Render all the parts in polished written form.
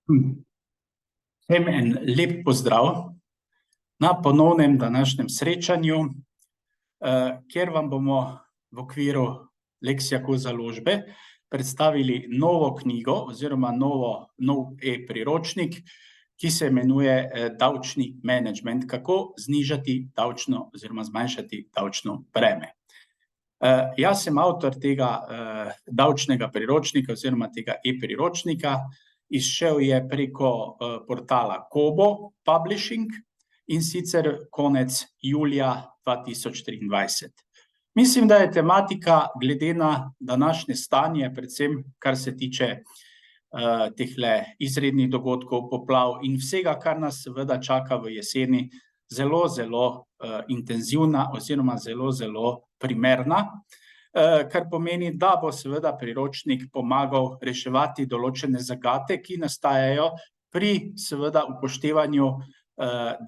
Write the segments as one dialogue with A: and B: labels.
A: Vsem en lep pozdrav na ponovnem današnjem srečanju, kjer vam bomo v okviru Lexiaco založbe predstavili novo knjigo oziroma nov e-priročnik, ki se imenuje Davčni menedžment, kako znižati davčno oziroma zmanjšati davčno breme. Jaz sem avtor tega davčnega priročnika oziroma tega e-priročnika. Izšel je preko portala Kobo Publishing in sicer konec julija 2023. Mislim, da je tematika glede na današnje stanje, predvsem kar se tiče tehle izrednih dogodkov, poplav in vsega, kar nas seveda čaka v jeseni, zelo intenzivna oziroma zelo primerna, kar pomeni, da bo seveda priročnik pomagal reševati določene zagate, ki nastajajo pri seveda upoštevanju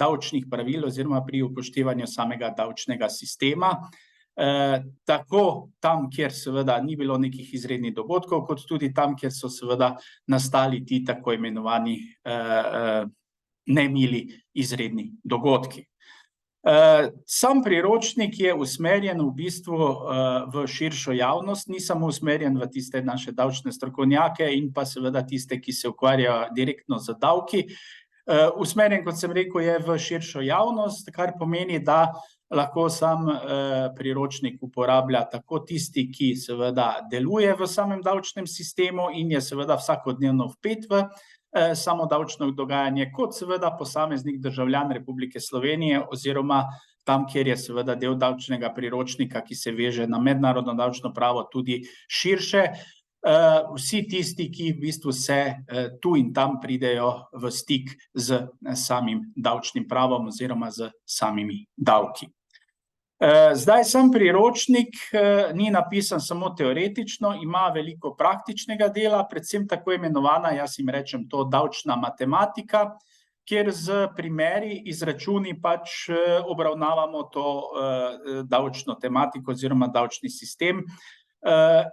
A: davčnih pravil oziroma pri upoštevanju samega davčnega sistema, tako tam, kjer seveda ni bilo nekih izrednih dogodkov, kot tudi tam, kjer so seveda nastali ti tako imenovani nemili izredni dogodki. Sam priročnik je usmerjen v bistvu v širšo javnost, ni samo usmerjen v tiste naše davčne strokovnjake in pa seveda tiste, ki se ukvarjajo direktno z davki. Usmerjen, kot sem rekel, je v širšo javnost, kar pomeni, da lahko sam priročnik uporablja tako tisti, ki seveda deluje v samem davčnem sistemu in je seveda vsakodnevno vpet v samo davčno dogajanje, kot seveda posameznik državljan Republike Slovenije oziroma tam, kjer je seveda del davčnega priročnika, ki se veže na mednarodno davčno pravo, tudi širše. Vsi tisti, ki v bistvu se tu in tam pridejo v stik z samim davčnim pravom oziroma z samimi davki. Zdaj, sam priročnik ni napisan samo teoretično, ima veliko praktičnega dela, predvsem tako imenovana, jaz jim rečem to, davčna matematika, kjer z primeri, izračuni pač obravnavamo to davčno tematiko oziroma davčni sistem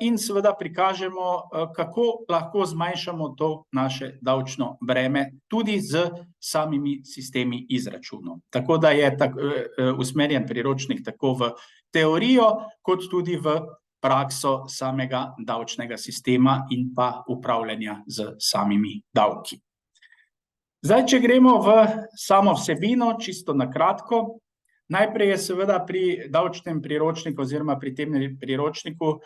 A: in seveda prikažemo, kako lahko zmanjšamo to naše davčno breme tudi z samimi sistemi izračunov. Tako da je usmerjen priročnik tako v teorijo, kot tudi v prakso samega davčnega sistema in pa upravljanja z samimi davki. Zdaj, če gremo v samo vsebino, čisto na kratko. Najprej je seveda pri davčnem priročniku oziroma pri tem priročniku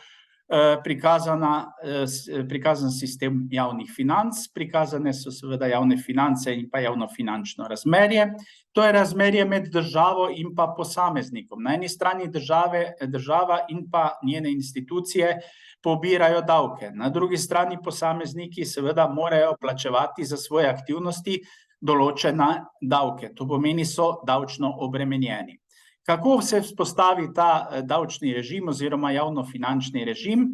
A: prikazan sistem javnih financ, prikazane so seveda javne finance in pa javnofinančno razmerje. To je razmerje med državo in pa posameznikom. Na eni strani država in pa njene institucije pobirajo davke, na drugi strani posamezniki seveda morajo plačevati za svoje aktivnosti določene davke, to pomeni, so davčno obremenjeni. Kako se vzpostavi ta davčni režim oziroma javnofinančni režim?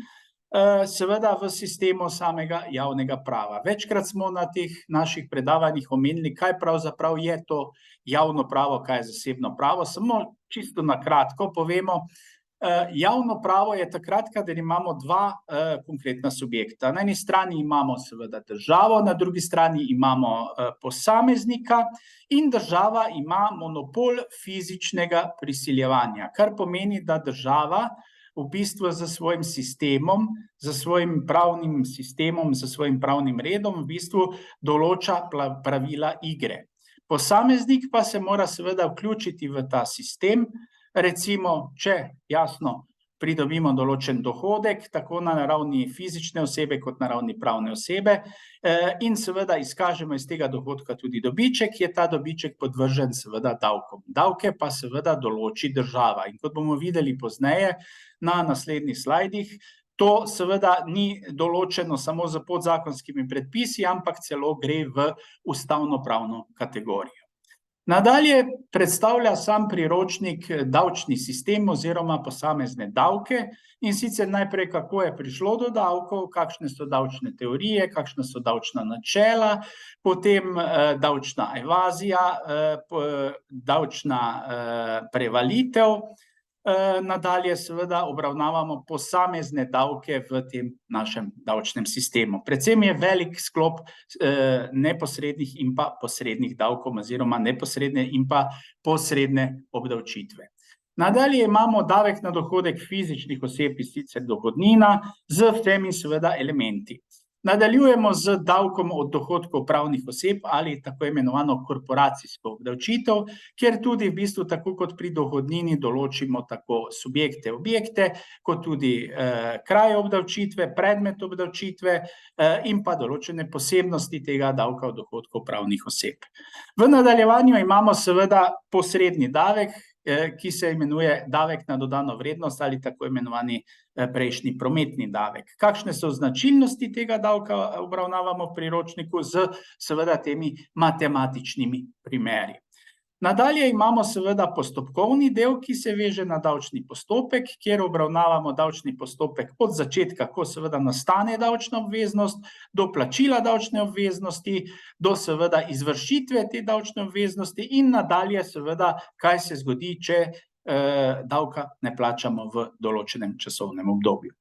A: Seveda v sistemu samega javnega prava. Večkrat smo na teh naših predavanjih omenili, kaj pravzaprav je to javno pravo, kaj je zasebno pravo. Samo čisto na kratko povemo. Javno pravo je takrat, kadar imamo dva konkretna subjekta. Na eni strani imamo seveda državo, na drugi strani imamo posameznika in država ima monopol fizičnega prisiljevanja, kar pomeni, da država v bistvu za svojim sistemom, za svojim pravnim sistemom, za svojim pravnim redom v bistvu določa pravila igre. Posameznik pa se mora seveda vključiti v ta sistem. Recimo, če jasno pridobimo določen dohodek, tako na ravni fizične osebe kot na ravni pravne osebe in seveda izkažemo iz tega dohodka tudi dobiček, je ta dobiček podvržen seveda davkom. Davke pa seveda določi država in kot bomo videli pozneje na naslednjih slajdih, to seveda ni določeno samo z podzakonskimi predpisi, ampak celo gre v ustavnopravno kategorijo. Nadalje predstavlja sam priročnik davčni sistem oziroma posamezne davke in sicer najprej, kako je prišlo do davkov, kakšne so davčne teorije, kakšna so davčna načela, potem davčna evazija, davčna prevalitev, Nadalje seveda obravnavamo posamezne davke v tem našem davčnem sistemu. Predvsem je velik sklop neposrednih in pa posrednih davkov oziroma neposredne in pa posredne obdavčitve. Nadalje imamo davek na dohodek fizičnih oseb, sicer dohodnina, z vsemi seveda elementi. Nadaljujemo z davkom od dohodkov pravnih oseb ali tako imenovano korporacijsko obdavčitev, kjer tudi v bistvu tako kot pri dohodnini določimo tako subjekte, objekte, kot tudi kraje obdavčitve, predmet obdavčitve in pa določene posebnosti tega davka od dohodkov pravnih oseb. V nadaljevanju imamo seveda posredni davek, ki se imenuje davek na dodano vrednost ali tako imenovani prejšnji prometni davek. Kakšne so značilnosti tega davka, obravnavamo v priročniku z seveda temi matematičnimi primeri. Nadalje imamo seveda postopkovni del, ki se veže na davčni postopek, kjer obravnavamo davčni postopek od začetka, ko seveda nastane davčna obveznost, do plačila davčne obveznosti, do seveda izvršitve te davčne obveznosti in nadalje seveda, kaj se zgodi, če davka ne plačamo v določenem časovnem obdobju.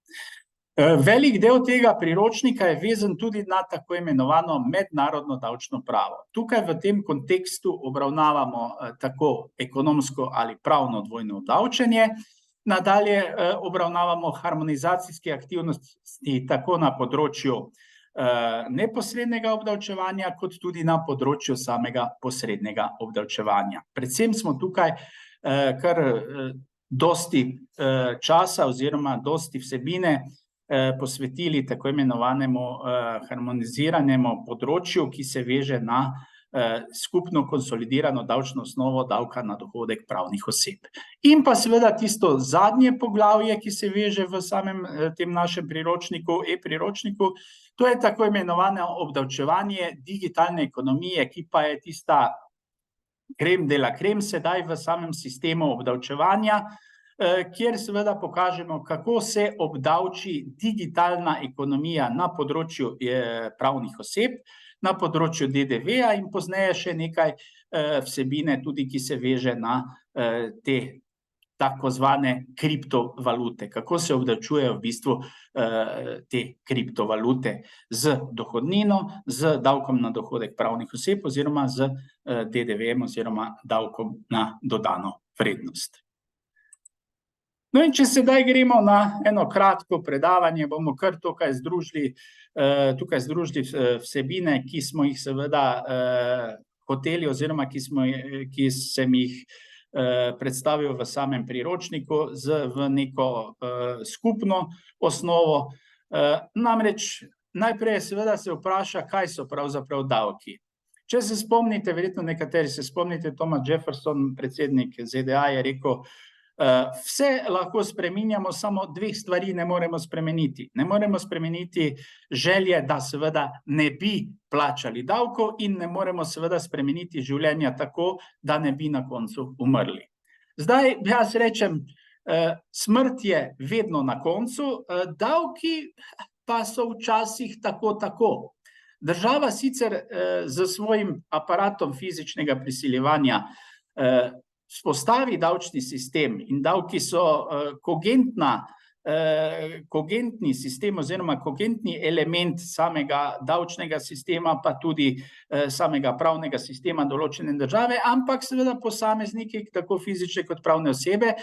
A: Velik del tega priročnika je vezan tudi na tako imenovano mednarodno davčno pravo. Tukaj v tem kontekstu obravnavamo tako ekonomsko ali pravno dvojno obdavčenje, nadalje obravnavamo harmonizacijske aktivnosti tako na področju neposrednega obdavčevanja, kot tudi na področju samega posrednega obdavčevanja. Predvsem smo tukaj kar dosti časa oziroma dosti vsebine posvetili tako imenovanemu harmoniziranemu področju, ki se veže na skupno konsolidirano davčno osnovo davka na dohodek pravnih oseb. In pa seveda tisto zadnje poglavje, ki se veže v samem tem našem priročniku, e-priročniku, to je tako imenovano obdavčevanje digitalne ekonomije, ki pa je tista krem de la krem sedaj v samem sistemu obdavčevanja, kjer seveda pokažemo, kako se obdavči digitalna ekonomija na področju pravnih oseb, na področju DDV-ja in pozneje še nekaj vsebine tudi, ki se veže na te tako zvane kriptovalute, kako se obdavčujejo v bistvu te kriptovalute z dohodnino, z davkom na dohodek pravnih oseb oziroma z DDV-jem oziroma davkom na dodano vrednost. No in če sedaj gremo na eno kratko predavanje, bomo kar tukaj združili vsebine, ki smo jih seveda hoteli oziroma ki sem jih predstavil v samem priročniku v neko skupno osnovo. Namreč najprej seveda se vpraša, kaj so pravzaprav davki. Če se spomnite, verjetno nekateri se spomnite, Thomas Jefferson, predsednik ZDA, je rekel, vse lahko spreminjamo, samo dveh stvari ne moremo spremeniti. Ne moremo spremeniti želje, da seveda ne bi plačali davkov, in ne moremo seveda spremeniti življenja tako, da ne bi na koncu umrli. Zdaj, jaz rečem, smrt je vedno na koncu, davki pa so včasih tako. Država sicer z svojim aparatom fizičnega prisiljevanja vzpostavi davčni sistem in davki so kogentni sistem oziroma kogentni element samega davčnega sistema, pa tudi samega pravnega sistema določene države, ampak seveda posamezniki, tako fizične kot pravne osebe,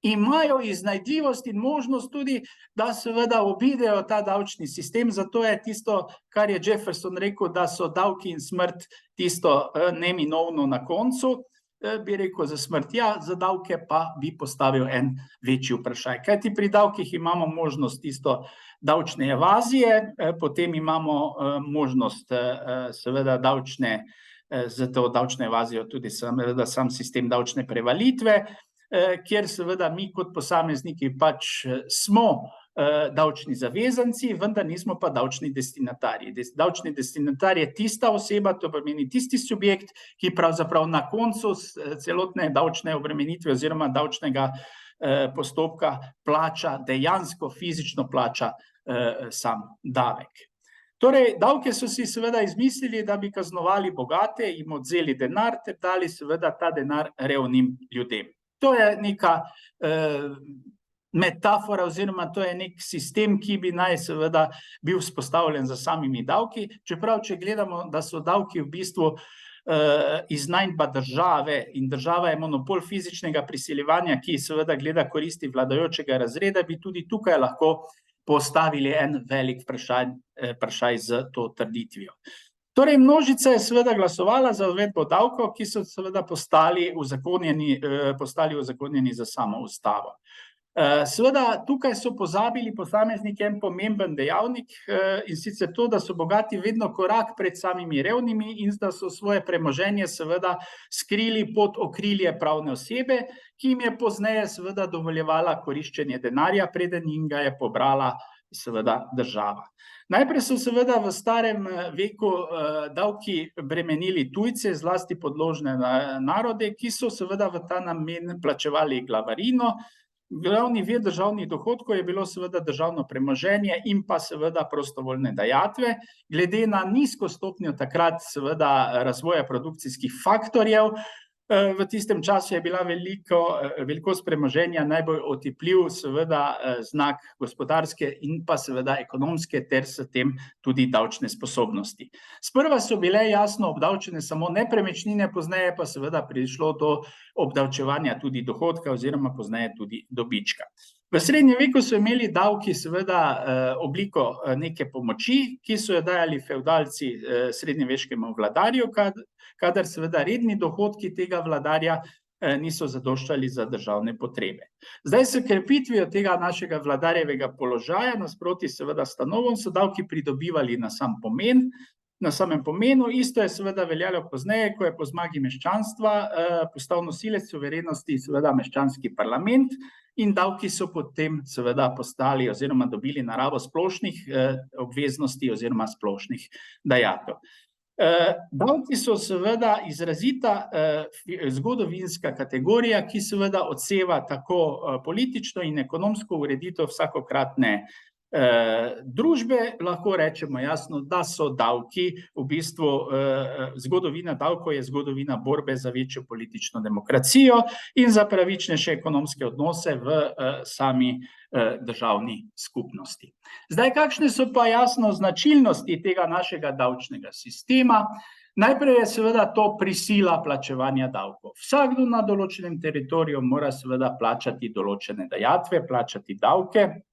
A: imajo iznajdljivost in možnost tudi, da seveda obidejo ta davčni sistem, zato je tisto, kar je Jefferson rekel, da so davki in smrt tisto neminovno na koncu, bi rekel za smrt ja, za davke pa bi postavil en večji vprašaj. Kajti pri davkih imamo možnost tisto davčne evazije, potem imamo možnost seveda za to davčno evazijo tudi sam sistem davčne prevalitve, kjer seveda mi kot posamezniki pač smo davčni zavezanci, vendar nismo pa davčni destinatarji. Davčni destinatar je tista oseba, to pomeni tisti subjekt, ki pravzaprav na koncu celotne davčne obremenitve oziroma davčnega postopka plača, dejansko fizično plača sam davek. Torej, davke so si seveda izmislili, da bi kaznovali bogate, jim odvzeli denar ter dali seveda ta denar revnim ljudem. To je neka metafora oziroma to je nek sistem, ki bi naj seveda bil vzpostavljen za samimi davki, čeprav če gledamo, da so davki v bistvu iznajdba države in država je monopol fizičnega prisiljevanja, ki seveda gleda koristi vladajočega razreda, bi tudi tukaj lahko postavili en velik vprašaj z to trditvijo. Torej, množica je seveda glasovala za uvedbo davkov, ki so seveda postali uzakonjeni za samo ustavo. Seveda, tukaj so pozabili posamezniki en pomemben dejavnik in sicer to, da so bogati vedno korak pred samimi revnimi in da so svoje premoženje seveda skrili pod okrilje pravne osebe, ki jim je pozneje seveda dovoljevala koriščenje denarja, preden jim ga je pobrala seveda država. Najprej so seveda v starem veku davki bremenili tujce, zlasti podložne narode, ki so seveda v ta namen plačevali glavarino. Glavni vir državnih dohodkov je bilo seveda državno premoženje in pa seveda prostovoljne dajatve. Glede na nizko stopnjo takrat seveda razvoja produkcijskih faktorjev, v tistem času je bila velikost premoženja najbolj otipljiv seveda znak gospodarske in pa seveda ekonomske ter s tem tudi davčne sposobnosti. Sprva so bile jasno obdavčene samo nepremičnine, pozneje pa seveda prišlo do obdavčevanja tudi dohodka oziroma pozneje tudi dobička. V srednjem veku so imeli davki seveda obliko neke pomoči, ki so jo dajali fevdalci srednjeveškemu vladarju, kadar seveda redni dohodki tega vladarja niso zadoščali za državne potrebe. Zdaj s krepitvijo tega našega vladarjevega položaja, nasproti seveda stanovom, so davki pridobivali na samem pomenu. Isto je seveda veljalo pozneje, ko je po zmagi meščanstva postal nosilec suverenosti seveda meščanski parlament in davki so potem seveda postali oziroma dobili naravo splošnih obveznosti oziroma splošnih dajatev. Davki so seveda izrazita zgodovinska kategorija, ki seveda odseva tako politično in ekonomsko ureditev vsakokratne družbe. Lahko rečemo jasno, da so davki v bistvu, zgodovina davkov je zgodovina borbe za večjo politično demokracijo in za pravičnejše ekonomske odnose v sami državni skupnosti. Zdaj, kakšne so pa jasno značilnosti tega našega davčnega sistema? Najprej je seveda to prisila plačevanja davkov. Vsakdo na določenem teritoriju mora seveda plačati določene dajatve, plačati davke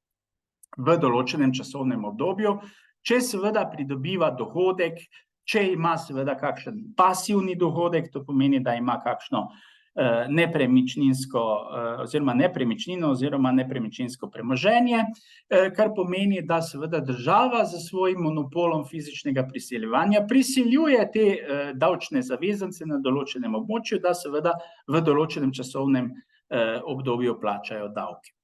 A: v določenem časovnem obdobju, če seveda pridobiva dohodek, če ima seveda kakšen pasivni dohodek, to pomeni, da ima kakšno nepremičnino oziroma nepremičninsko premoženje, kar pomeni, da seveda država z svojim monopolom fizičnega prisiljevanja prisiljuje te davčne zavezance na določenem območju, da seveda v določenem časovnem obdobju plačajo davke.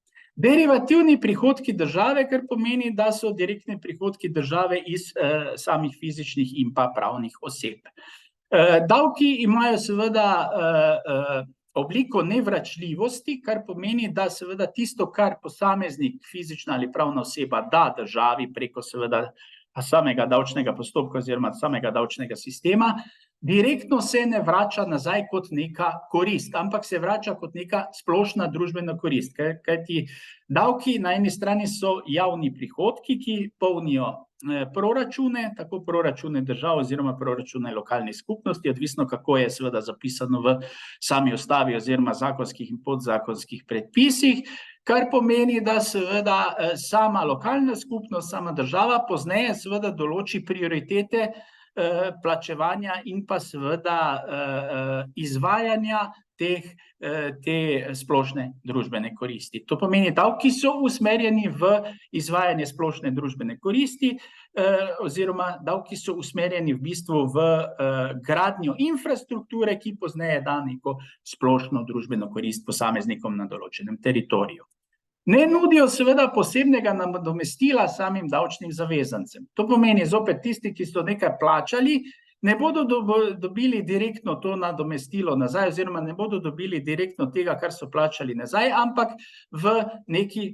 A: Derivativni prihodki države, kar pomeni, da so direktni prihodki države iz samih fizičnih in pa pravnih oseb. Davki imajo seveda obliko nevračljivosti, kar pomeni, da seveda tisto, kar posameznik, fizična ali pravna oseba da državi preko seveda samega davčnega postopka oziroma samega davčnega sistema, direktno se ne vrača nazaj kot neka korist, ampak se vrača kot neka splošna družbena korist. Kajti davki na eni strani so javni prihodki, ki polnijo proračune, tako proračune držav oziroma proračune lokalnih skupnosti, odvisno kako je seveda zapisano v sami ustavi oziroma zakonskih in podzakonskih predpisih, kar pomeni, da seveda sama lokalna skupnost, sama država pozneje seveda določi prioritete plačevanja in pa seveda izvajanja te splošne družbene koristi. To pomeni, davki so usmerjeni v izvajanje splošne družbene koristi oziroma davki so usmerjeni v bistvu v gradnjo infrastrukture, ki pozneje da neko splošno družbeno korist posameznikom na določenem teritoriju. Ne nudijo seveda posebnega nadomestila samim davčnim zavezancem. To pomeni zopet tisti, ki so nekaj plačali, ne bodo dobili direktno to nadomestilo nazaj oziroma ne bodo dobili direktno tega, kar so plačali nazaj, ampak v neki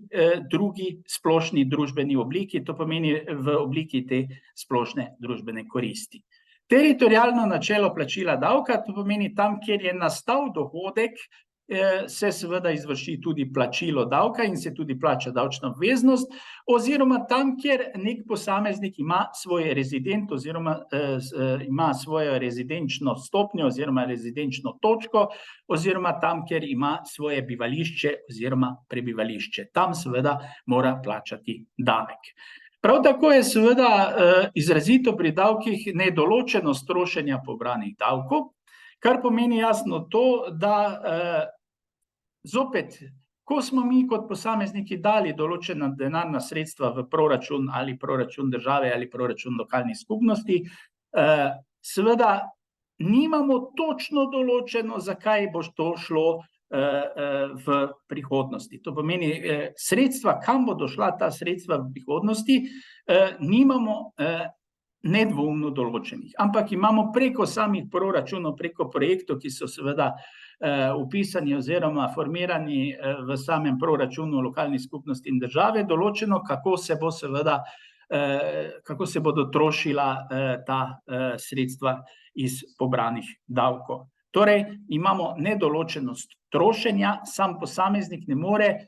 A: drugi splošni družbeni obliki, to pomeni v obliki te splošne družbene koristi. Teritorialno načelo plačila davka, to pomeni tam, kjer je nastal dohodek, se seveda izvrši tudi plačilo davka in se tudi plača davčna obveznost, oziroma tam, kjer nek posameznik ima svoj rezident oziroma ima svojo rezidenčno stopnjo oziroma rezidenčno točko oziroma tam, kjer ima svoje bivališče oziroma prebivališče. Tam seveda mora plačati davek. Prav tako je seveda izrazito pri davkih nedoločenost trošenja pobranih davkov, kar pomeni jasno to, da zopet, ko smo mi kot posamezniki dali določena denarna sredstva v proračun ali proračun države ali proračun lokalnih skupnosti, seveda nimamo točno določeno, zakaj bo to šlo v prihodnosti. To pomeni, sredstva, kam bodo šla ta sredstva v prihodnosti, nimamo nedvoumno določenih, ampak imamo preko samih proračunov, preko projektov, ki so seveda vpisani oziroma formirani v samem proračunu lokalnih skupnosti in države, določeno, kako se bodo trošila ta sredstva iz pobranih davkov. Torej, imamo nedoločenost trošenja, sam posameznik ne more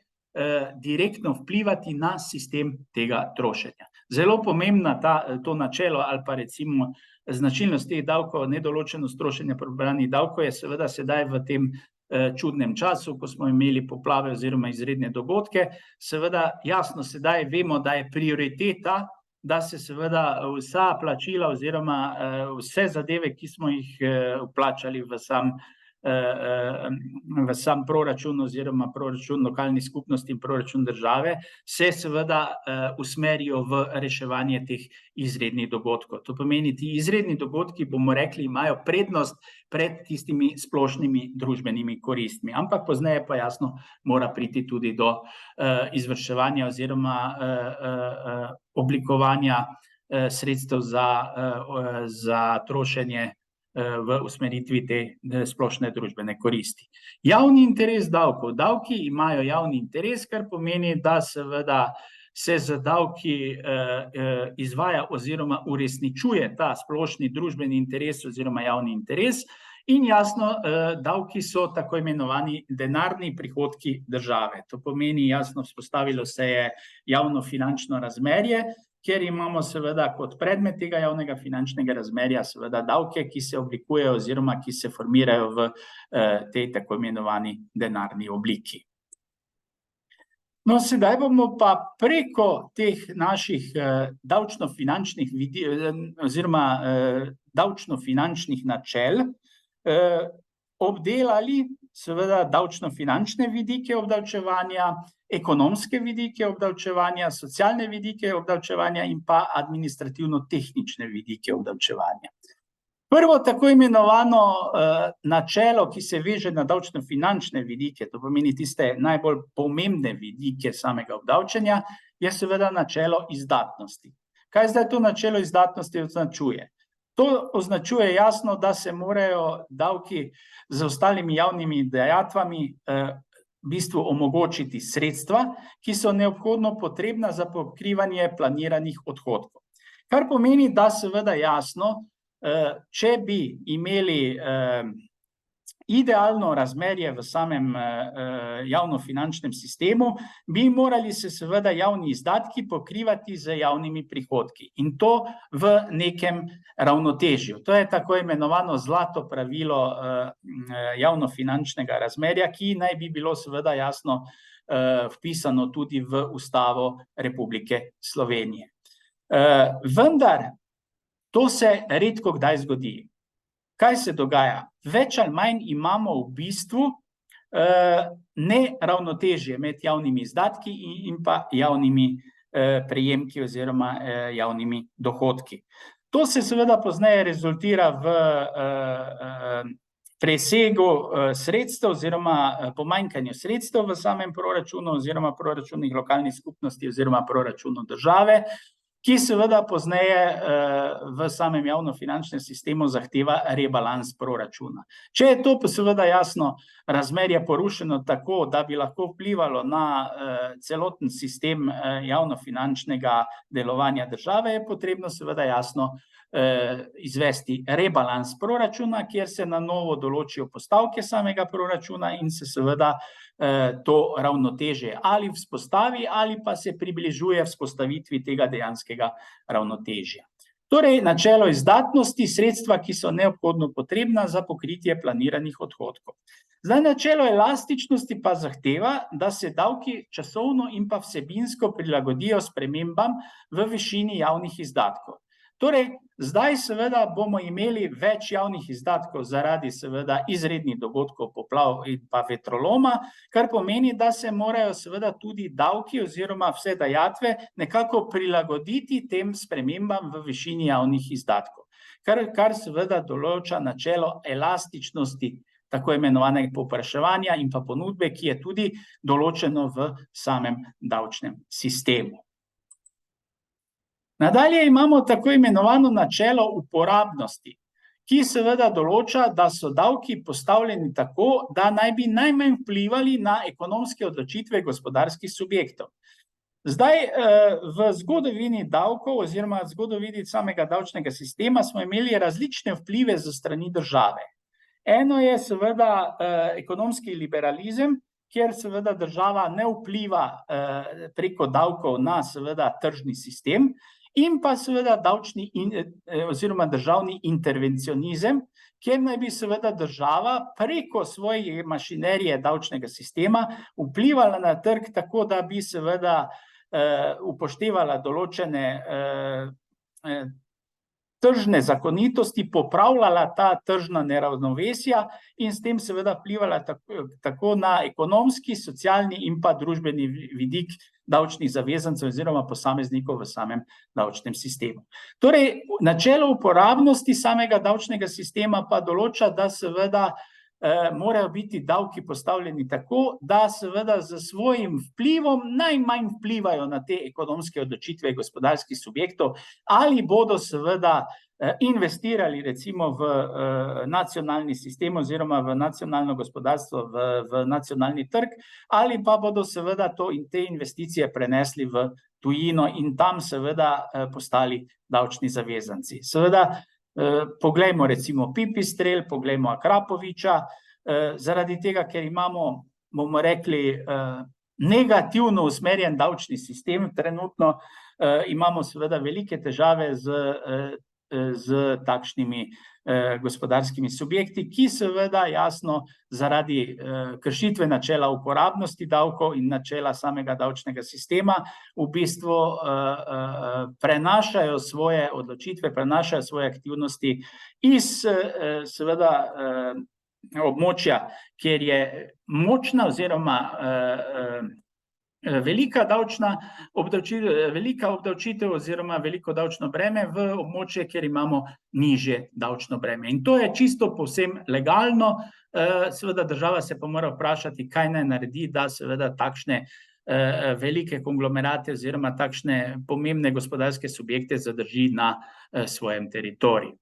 A: direktno vplivati na sistem tega trošenja. Zelo pomembna to načelo ali pa recimo značilnost teh davkov, nedoločenost trošenja pobranih davkov je seveda sedaj v tem čudnem času, ko smo imeli poplave oziroma izredne dogodke, seveda jasno sedaj vemo, da je prioriteta, da se seveda vsa plačila oziroma vse zadeve, ki smo jih vplačali v sam proračun oziroma proračun lokalnih skupnosti in proračun države, se seveda usmerijo v reševanje teh izrednih dogodkov. To pomeni, ti izredni dogodki, bomo rekli, imajo prednost pred tistimi splošnimi družbenimi koristmi, ampak pozneje pa jasno mora priti tudi do izvrševanja oziroma oblikovanja sredstev za trošenje v usmeritvi te splošne družbene koristi. Javni interes davkov. Davki imajo javni interes, kar pomeni, da seveda se z davki izvaja oziroma uresničuje ta splošni družbeni interes oziroma javni interes in jasno, davki so tako imenovani denarni prihodki države. To pomeni, jasno, vzpostavilo se je javnofinančno razmerje, kjer imamo seveda kot predmet tega javnega finančnega razmerja seveda davke, ki se oblikujejo oziroma ki se formirajo v tej tako imenovani denarni obliki. No, sedaj bomo pa preko teh naših davčno-finančnih oziroma davčno-finančnih načel obdelali seveda davčno-finančne vidike obdavčevanja, ekonomske vidike obdavčevanja, socialne vidike obdavčevanja in pa administrativno-tehnične vidike obdavčevanja. Prvo tako imenovano načelo, ki se veže na davčno-finančne vidike, to pomeni tiste najbolj pomembne vidike samega obdavčenja, je seveda načelo izdatnosti. Kaj zdaj to načelo izdatnosti označuje? To označuje jasno, da se morajo davki z ostalimi javnimi dajatvami v bistvu omogočiti sredstva, ki so neobhodno potrebna za pokrivanje planiranih odhodkov. Kar pomeni, da seveda jasno, če bi imeli idealno razmerje v samem javnofinančnem sistemu, bi morali se seveda javni izdatki pokrivati z javnimi prihodki in to v nekem ravnotežju. To je tako imenovano zlato pravilo javnofinančnega razmerja, ki naj bi bilo seveda jasno vpisano tudi v Ustavo Republike Slovenije. Vendar to se redko kdaj zgodi. Kaj se dogaja? Več ali manj imamo v bistvu neravnotežje med javnimi izdatki in pa javnimi prejemki oziroma javnimi dohodki. To se seveda pozneje rezultira v presegu sredstev oziroma pomanjkanju sredstev v samem proračunu oziroma proračunih lokalnih skupnosti oziroma proračunu države. ki seveda pozneje v samem javnofinančnem sistemu zahteva rebalans proračuna. Če je to seveda jasno razmerje porušeno tako, da bi lahko vplivalo na celoten sistem javnofinančnega delovanja države, je potrebno seveda jasno izvesti rebalans proračuna, kjer se na novo določijo postavke samega proračuna in se seveda to ravnotežje ali vzpostavi ali pa se približuje vzpostavitvi tega dejanskega ravnotežja. Torej, načelo izdatnosti, sredstva, ki so neobhodno potrebna za pokritje planiranih odhodkov. Zdaj, načelo elastičnosti pa zahteva, da se davki časovno in pa vsebinsko prilagodijo spremembam v višini javnih izdatkov. Torej, zdaj seveda bomo imeli več javnih izdatkov zaradi seveda izrednih dogodkov, poplav in pa vetroloma, kar pomeni, da se morajo seveda tudi davki oziroma vse dajatve nekako prilagoditi tem spremembam v višini javnih izdatkov, kar seveda določa načelo elastičnosti tako imenovanega povpraševanja in pa ponudbe, ki je tudi določeno v samem davčnem sistemu. Nadalje imamo tako imenovano načelo uporabnosti, ki seveda določa, da so davki postavljeni tako, da naj bi najmanj vplivali na ekonomske odločitve gospodarskih subjektov. Zdaj, v zgodovini davkov oziroma zgodovini samega davčnega sistema smo imeli različne vplive z strani države. Eno je seveda ekonomski liberalizem, kjer seveda država ne vpliva preko davkov na seveda tržni sistem, in pa seveda davčni oziroma državni intervencionizem, kjer naj bi seveda država preko svoje mašinerije davčnega sistema vplivala na trg tako, da bi seveda upoštevala določene tržne zakonitosti, popravljala ta tržna neravnovesja in s tem seveda vplivala tako na ekonomski, socialni in pa družbeni vidik davčnih zavezancev oziroma posameznikov v samem davčnem sistemu. Torej, načelo uporabnosti samega davčnega sistema pa določa, da seveda morajo biti davki postavljeni tako, da seveda z svojim vplivom najmanj vplivajo na te ekonomske odločitve gospodarskih subjektov ali bodo seveda investirali recimo v nacionalni sistem oziroma v nacionalno gospodarstvo, v nacionalni trg, ali pa bodo seveda te investicije prenesli v tujino in tam seveda postali davčni zavezanci. Seveda, poglejmo recimo Pipistrel, poglejmo Akrapoviča, zaradi tega, ker imamo, bomo rekli, negativno usmerjen davčni sistem, trenutno imamo seveda velike težave z takšnimi gospodarskimi subjekti, ki seveda jasno zaradi kršitve načela uporabnosti davkov in načela samega davčnega sistema v bistvu prenašajo svoje odločitve, prenašajo svoje aktivnosti iz seveda območja, kjer je močna oziroma velika obdavčitev oziroma veliko davčno breme v območje, kjer imamo nižje davčno breme. In to je čisto povsem legalno, seveda država se pa mora vprašati, kaj naj naredi, da seveda takšne velike konglomerate oziroma takšne pomembne gospodarske subjekte zadrži na svojem teritoriju.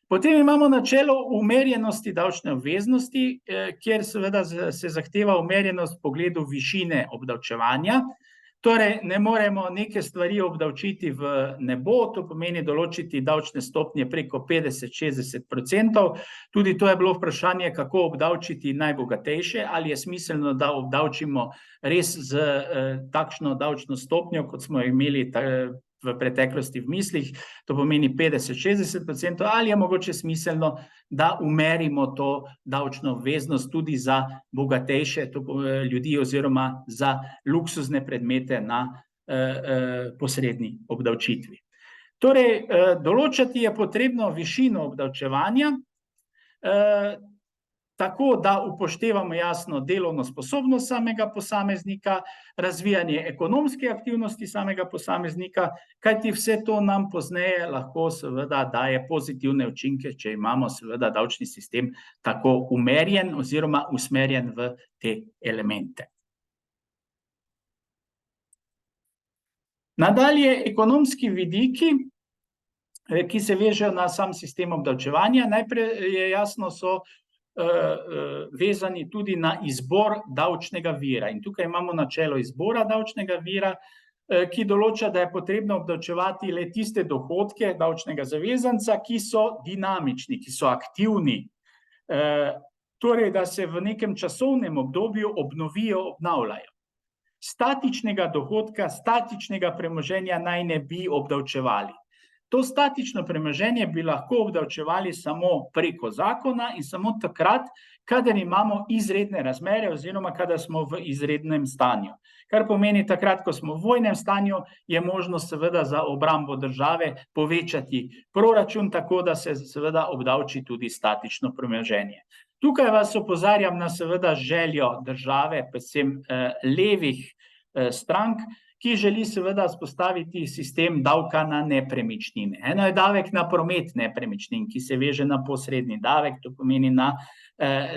A: Potem imamo načelo umerjenosti davčne obveznosti, kjer seveda se zahteva umerjenost v pogledu višine obdavčevanja. Torej, ne moremo neke stvari obdavčiti v nebo, to pomeni določiti davčne stopnje preko 50–60%. Tudi to je bilo vprašanje, kako obdavčiti najbogatejše, ali je smiselno, da obdavčimo res z takšno davčno stopnjo, kot smo imeli v preteklosti v mislih, to pomeni 50–60%, ali je mogoče smiselno, da umerimo to davčno obveznost tudi za bogatejše ljudi oziroma za luksuzne predmete na posredni obdavčitvi. Torej, določati je potrebno višino obdavčevanja, tako da upoštevamo jasno delovno sposobnost samega posameznika, razvijanje ekonomske aktivnosti samega posameznika, kajti vse to nam pozneje lahko seveda daje pozitivne učinke, če imamo seveda davčni sistem tako umerjen oziroma usmerjen v te elemente. Nadalje, ekonomski vidiki, ki se vežejo na sam sistem obdavčevanja, najprej je jasno, so vezani tudi na izbor davčnega vira. In tukaj imamo načelo izbora davčnega vira, ki določa, da je potrebno obdavčevati le tiste dohodke davčnega zavezanca, ki so dinamični, ki so aktivni. Torej, da se v nekem časovnem obdobju obnovijo, obnavljajo. Statičnega dohodka, statičnega premoženja naj ne bi obdavčevali. To statično premoženje bi lahko obdavčevali samo preko zakona in samo takrat, kadar imamo izredne razmere oziroma kadar smo v izrednem stanju. Kar pomeni, takrat, ko smo v vojnem stanju, je možno seveda za obrambo države povečati proračun, tako da se seveda obdavči tudi statično premoženje. Tukaj vas opozarjam na seveda željo države, predvsem levih strank, ki želi seveda vzpostaviti sistem davka na nepremičnine. Eno je davek na promet nepremičnin, ki se veže na posredni davek, to pomeni na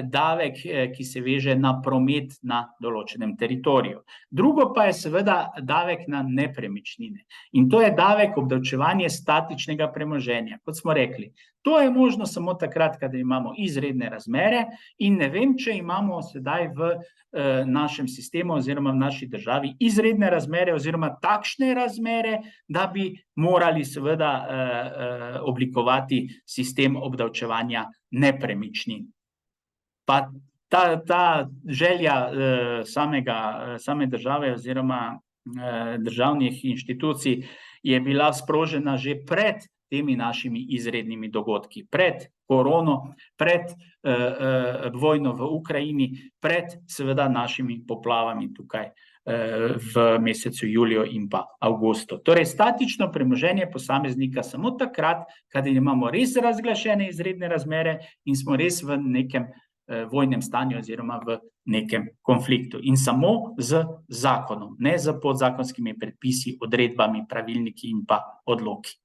A: davek, ki se veže na promet na določenem teritoriju. Drugo pa je seveda davek na nepremičnine. In to je davek obdavčevanje statičnega premoženja. Kot smo rekli, to je možno samo takrat, kadar imamo izredne razmere in ne vem, če imamo sedaj v našem sistemu oziroma v naši državi izredne razmere oziroma takšne razmere, da bi morali seveda oblikovati sistem obdavčevanja nepremičnin. Pa ta želja same države oziroma državnih inštitucij je bila sprožena že pred temi našimi izrednimi dogodki, pred korono, pred vojno v Ukrajini, pred seveda našimi poplavami tukaj v mesecu juliju in pa avgustu. Torej, statično premoženje posameznika samo takrat, kadar imamo res razglašene izredne razmere in smo res v nekem vojnem stanju oziroma v nekem konfliktu. In samo z zakonom, ne z podzakonskimi predpisi, odredbami, pravilniki in pa odloki.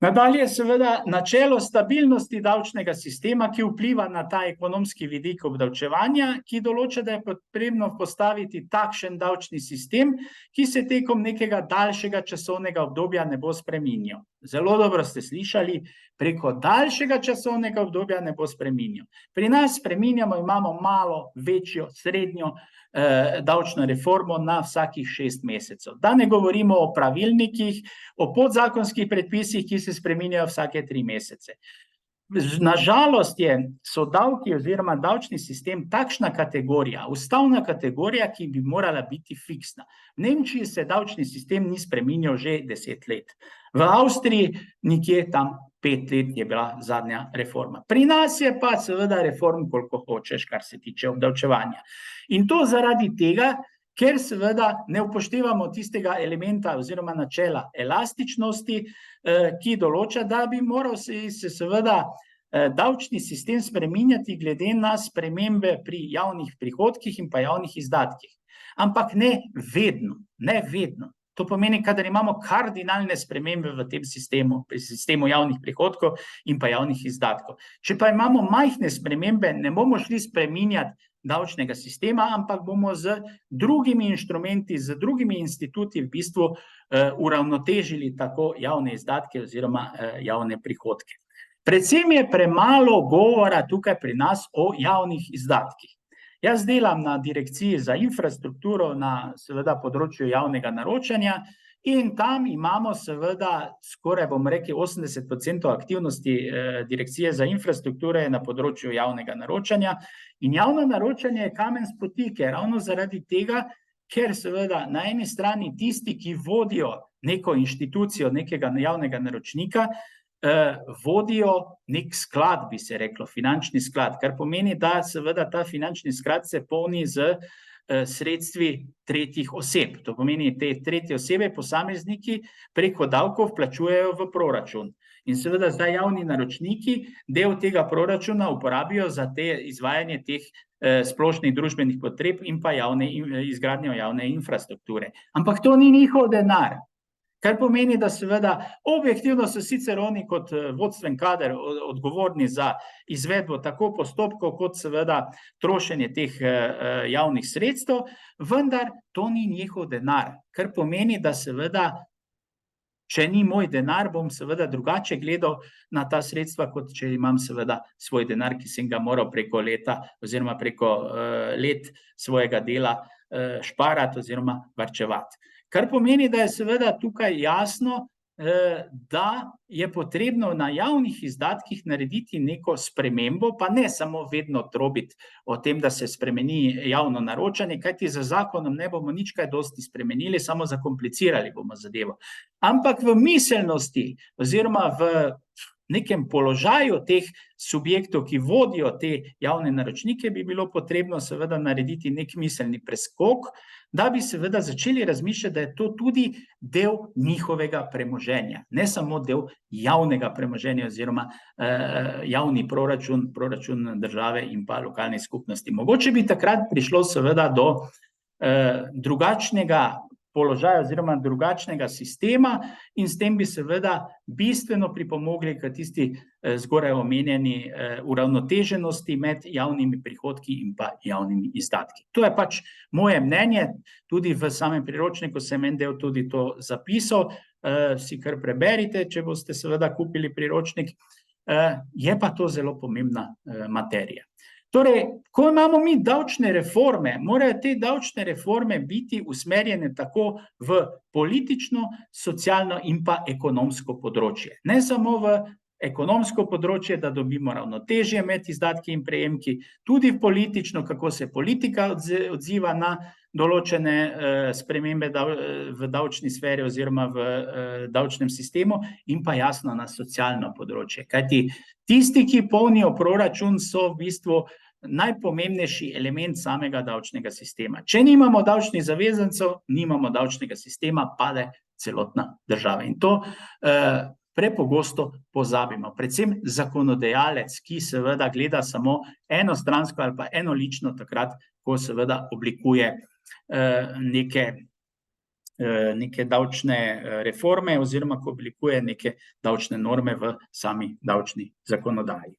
A: Nadalje seveda načelo stabilnosti davčnega sistema, ki vpliva na ta ekonomski vidik obdavčevanja, ki določa, da je potrebno postaviti takšen davčni sistem, ki se tekom nekega daljšega časovnega obdobja ne bo spreminjal. Zelo dobro ste slišali, preko daljšega časovnega obdobja ne bo spreminjal. Pri nas spreminjamo, imamo malo, večjo, srednjo davčno reformo na vsakih 6 mesecev. Da ne govorimo o pravilnikih, o podzakonskih predpisih, ki se spreminjajo vsake 3 mesece. Nažalost so davki oziroma davčni sistem takšna kategorija, ustavna kategorija, ki bi morala biti fiksna. V Nemčiji se davčni sistem ni spreminjal že 10 let. V Avstriji nekje tam 5 let je bila zadnja reforma. Pri nas je pa seveda reform koliko hočeš, kar se tiče obdavčevanja. In to zaradi tega, ker seveda ne upoštevamo tistega elementa oziroma načela elastičnosti, ki določa, da bi moral se seveda davčni sistem spreminjati glede na spremembe pri javnih prihodkih in pa javnih izdatkih. Ampak ne vedno, ne vedno. To pomeni, kadar imamo kardinalne spremembe v tem sistemu, pri sistemu javnih prihodkov in pa javnih izdatkov. Če pa imamo majhne spremembe, ne bomo šli spreminjati davčnega sistema, ampak bomo z drugimi inštrumenti, z drugimi instituti v bistvu uravnotežili tako javne izdatke oziroma javne prihodke. Predvsem je premalo govora tukaj pri nas o javnih izdatkih. Jaz delam na Direkciji za infrastrukturo na seveda področju javnega naročanja in tam imamo seveda skoraj, bom rekel, 80% aktivnosti Direkcije za infrastrukturo je na področju javnega naročanja. In javno naročanje je kamen spotike, ravno zaradi tega, ker seveda na eni strani tisti, ki vodijo neko inštitucijo, nekega javnega naročnika, vodijo nek sklad, bi se reklo, finančni sklad, kar pomeni, da seveda ta finančni sklad se polni z sredstvi tretjih oseb. To pomeni, te tretje osebe, posamezniki preko davkov vplačujejo v proračun. In seveda zdaj javni naročniki del tega proračuna uporabijo za izvajanje teh splošnih družbenih potreb in pa izgradnjo javne infrastrukture. Ampak to ni njihov denar. Kar pomeni, da seveda objektivno so sicer oni kot vodstven kader odgovorni za izvedbo tako postopkov, kot seveda trošenje teh javnih sredstev, vendar to ni njihov denar, kar pomeni, da seveda, če ni moj denar, bom seveda drugače gledal na ta sredstva, kot če imam seveda svoj denar, ki sem ga moral preko leta oziroma preko let svojega dela šparati oziroma varčevati. Kar pomeni, da je seveda tukaj jasno, da je potrebno na javnih izdatkih narediti neko spremembo, pa ne samo vedno trobiti o tem, da se spremeni javno naročanje, kajti z zakonom ne bomo nič kaj dosti spremenili, samo zakomplicirali bomo zadevo. Ampak v miselnosti oziroma v nekem položaju teh subjektov, ki vodijo te javne naročnike, bi bilo potrebno seveda narediti nek miselni preskok, da bi seveda začeli razmišljati, da je to tudi del njihovega premoženja, ne samo del javnega premoženja oziroma javni proračun, proračun države in pa lokalne skupnosti. Mogoče bi takrat prišlo seveda do drugačnega položaja oziroma drugačnega sistema in s tem bi seveda bistveno pripomogli k tisti zgoraj omenjeni uravnoteženosti med javnimi prihodki in pa javnimi izdatki. To je pač moje mnenje, tudi v samem priročniku sem en del tudi to zapisal, si kar preberite, če boste seveda kupili priročnik, je pa to zelo pomembna materija. Torej, ko imamo mi davčne reforme, morajo te davčne reforme biti usmerjene tako v politično, socialno in pa ekonomsko področje. Ne samo v ekonomsko področje, da dobimo ravnotežje med izdatki in prejemki, tudi politično, kako se politika odziva na določene spremembe v davčni sferi oziroma v davčnem sistemu in pa jasno na socialno področje. Kajti tisti, ki polnijo proračun, so v bistvu najpomembnejši element samega davčnega sistema. Če nimamo davčnih zavezancev, nimamo davčnega sistema, pade celotna država. In to prepogosto pozabimo. Predvsem zakonodajalec, ki seveda gleda samo enostransko ali pa enolično takrat, ko seveda oblikuje neke davčne reforme oziroma ko oblikuje neke davčne norme v sami davčni zakonodaji.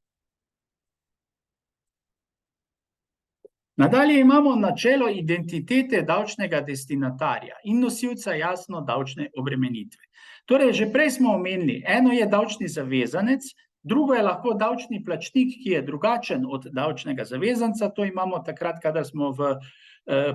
A: Nadalje imamo načelo identitete davčnega destinatarja in nosilca jasno davčne obremenitve. Torej, že prej smo omenili, eno je davčni zavezanec, drugo je lahko davčni plačnik, ki je drugačen od davčnega zavezanca, to imamo takrat, kadar smo v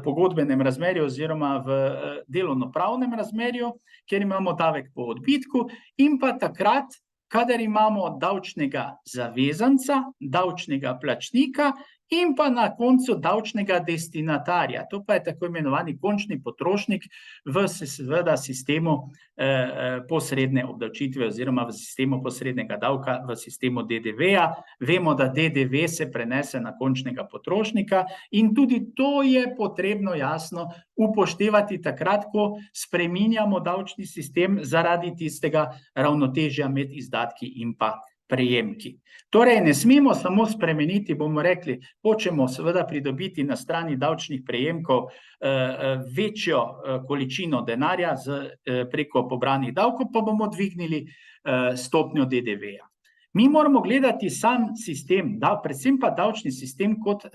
A: pogodbenem razmerju oziroma v delovnopravnem razmerju, kjer imamo davek po odbitku, in pa takrat, kadar imamo davčnega zavezanca, davčnega plačnika in pa na koncu davčnega destinatarja. To pa je tako imenovani končni potrošnik v seveda sistemu posredne obdavčitve oziroma v sistemu posrednega davka, v sistemu DDV-ja. Vemo, da DDV se prenese na končnega potrošnika in tudi to je potrebno jasno upoštevati takrat, ko spreminjamo davčni sistem zaradi tistega ravnotežja med izdatki in pa prejemki. Torej, ne smemo samo spremeniti, bomo rekli, hočemo seveda pridobiti na strani davčnih prejemkov večjo količino denarja preko pobranih davkov, pa bomo dvignili stopnjo DDV-ja. Mi moramo gledati sam sistem, predvsem pa davčni sistem kot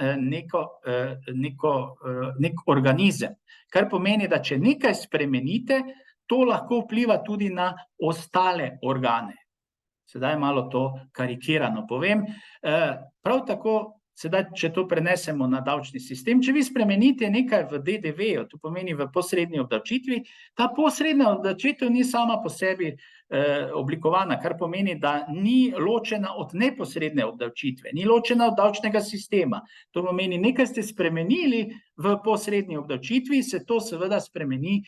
A: nek organizem, kar pomeni, da če nekaj spremenite, to lahko vpliva tudi na ostale organe. Sedaj malo to karikirano povem. Prav tako, sedaj, če to prenesemo na davčni sistem, če vi spremenite nekaj v DDV-ju, to pomeni v posredni obdavčitvi, ta posredna obdavčitev ni sama po sebi oblikovana, kar pomeni, da ni ločena od neposredne obdavčitve, ni ločena od davčnega sistema. To pomeni, nekaj ste spremenili v posredni obdavčitvi, se to seveda spremeni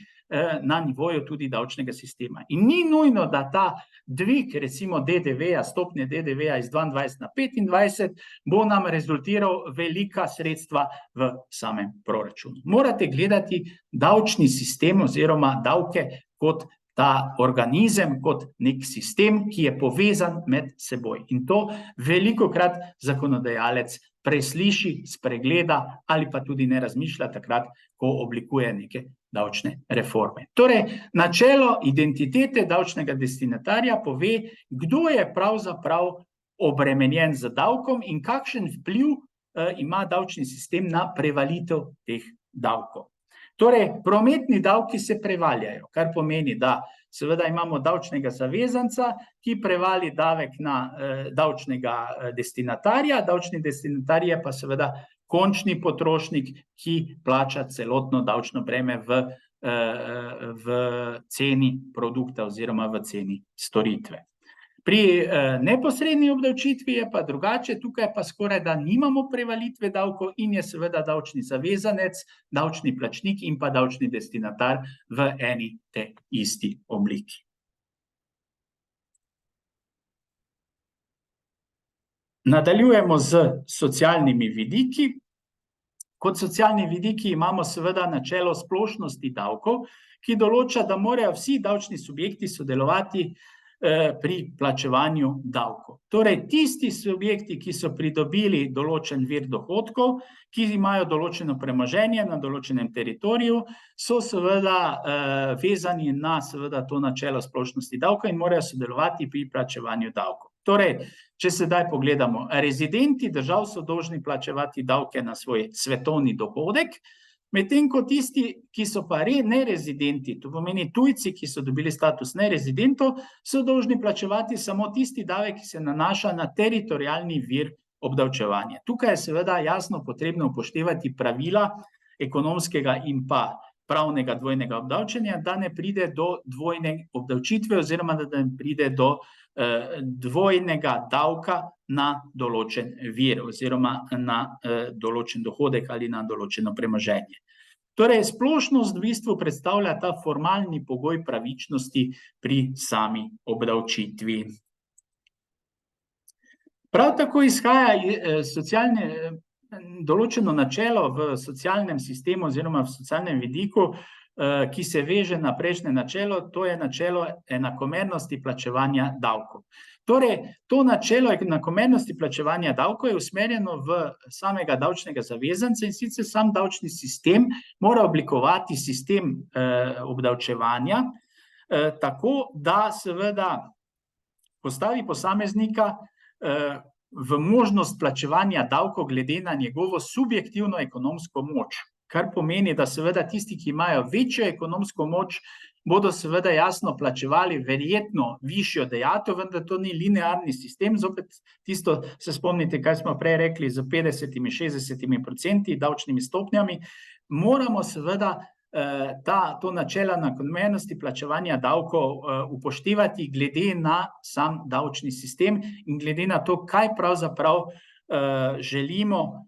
A: na nivoju tudi davčnega sistema. In ni nujno, da ta dvig, recimo DDV-ja, stopnje DDV-ja iz 22 na 25, bo nam rezultiral velika sredstva v samem proračunu. Morate gledati davčni sistem oziroma davke kot ta organizem, kot nek sistem, ki je povezan med seboj. In to velikokrat zakonodajalec presliši, spregleda ali pa tudi ne razmišlja takrat, ko oblikuje neke davčne reforme. Torej, načelo identitete davčnega destinatarja pove, kdo je pravzaprav obremenjen z davkom in kakšen vpliv ima davčni sistem na prevalitev teh davkov. Torej, prometni davki se prevaljajo, kar pomeni, da seveda imamo davčnega zavezanca, ki prevali davek na davčnega destinatarja, davčni destinatar je pa seveda končni potrošnik, ki plača celotno davčno breme v ceni produkta oziroma v ceni storitve. Pri neposredni obdavčitvi je pa drugače, tukaj pa skoraj da nimamo prevalitve davkov in je seveda davčni zavezanec, davčni plačnik in pa davčni destinatar v eni te isti obliki. Nadaljujemo z socialnimi vidiki. Kot socialni vidiki imamo seveda načelo splošnosti davkov, ki določa, da morajo vsi davčni subjekti sodelovati pri plačevanju davkov. Torej, tisti subjekti, ki so pridobili določen vir dohodkov, ki imajo določeno premoženje na določenem teritoriju, so seveda vezani na seveda to načelo splošnosti davka in morajo sodelovati pri plačevanju davkov. Torej, če sedaj pogledamo, rezidenti držav so dolžni plačevati davke na svoj svetovni dohodek, medtem ko tisti, ki so pa nerezidenti, to pomeni tujci, ki so dobili status nerezidentov, so dolžni plačevati samo tisti davek, ki se nanaša na teritorialni vir obdavčevanja. Tukaj je seveda jasno potrebno upoštevati pravila ekonomskega in pa pravnega dvojnega obdavčenja, da ne pride do dvojne obdavčitve oziroma da ne pride do dvojnega davka na določen vir oziroma na določen dohodek ali na določeno premoženje. Torej, splošnost v bistvu predstavlja ta formalni pogoj pravičnosti pri sami obdavčitvi. Prav tako izhaja določeno načelo v socialnem sistemu oziroma v socialnem vidiku, ki se veže na prejšnje načelo, to je načelo enakomernosti plačevanja davkov. Torej, to načelo enakomernosti plačevanja davkov je usmerjeno v samega davčnega zavezanca in sicer sam davčni sistem mora oblikovati sistem obdavčevanja tako, da seveda postavi posameznika v možnost plačevanja davkov glede na njegovo subjektivno ekonomsko moč. Kar pomeni, da seveda tisti, ki imajo večjo ekonomsko moč, bodo seveda jasno plačevali verjetno višjo dajatev, vendar to ni linearni sistem, zopet tisto se spomnite, kaj smo prej rekli z 50-60% davčnimi stopnjami, moramo seveda to načelo enakomernosti plačevanja davkov upoštevati glede na sam davčni sistem in glede na to, kaj pravzaprav želimo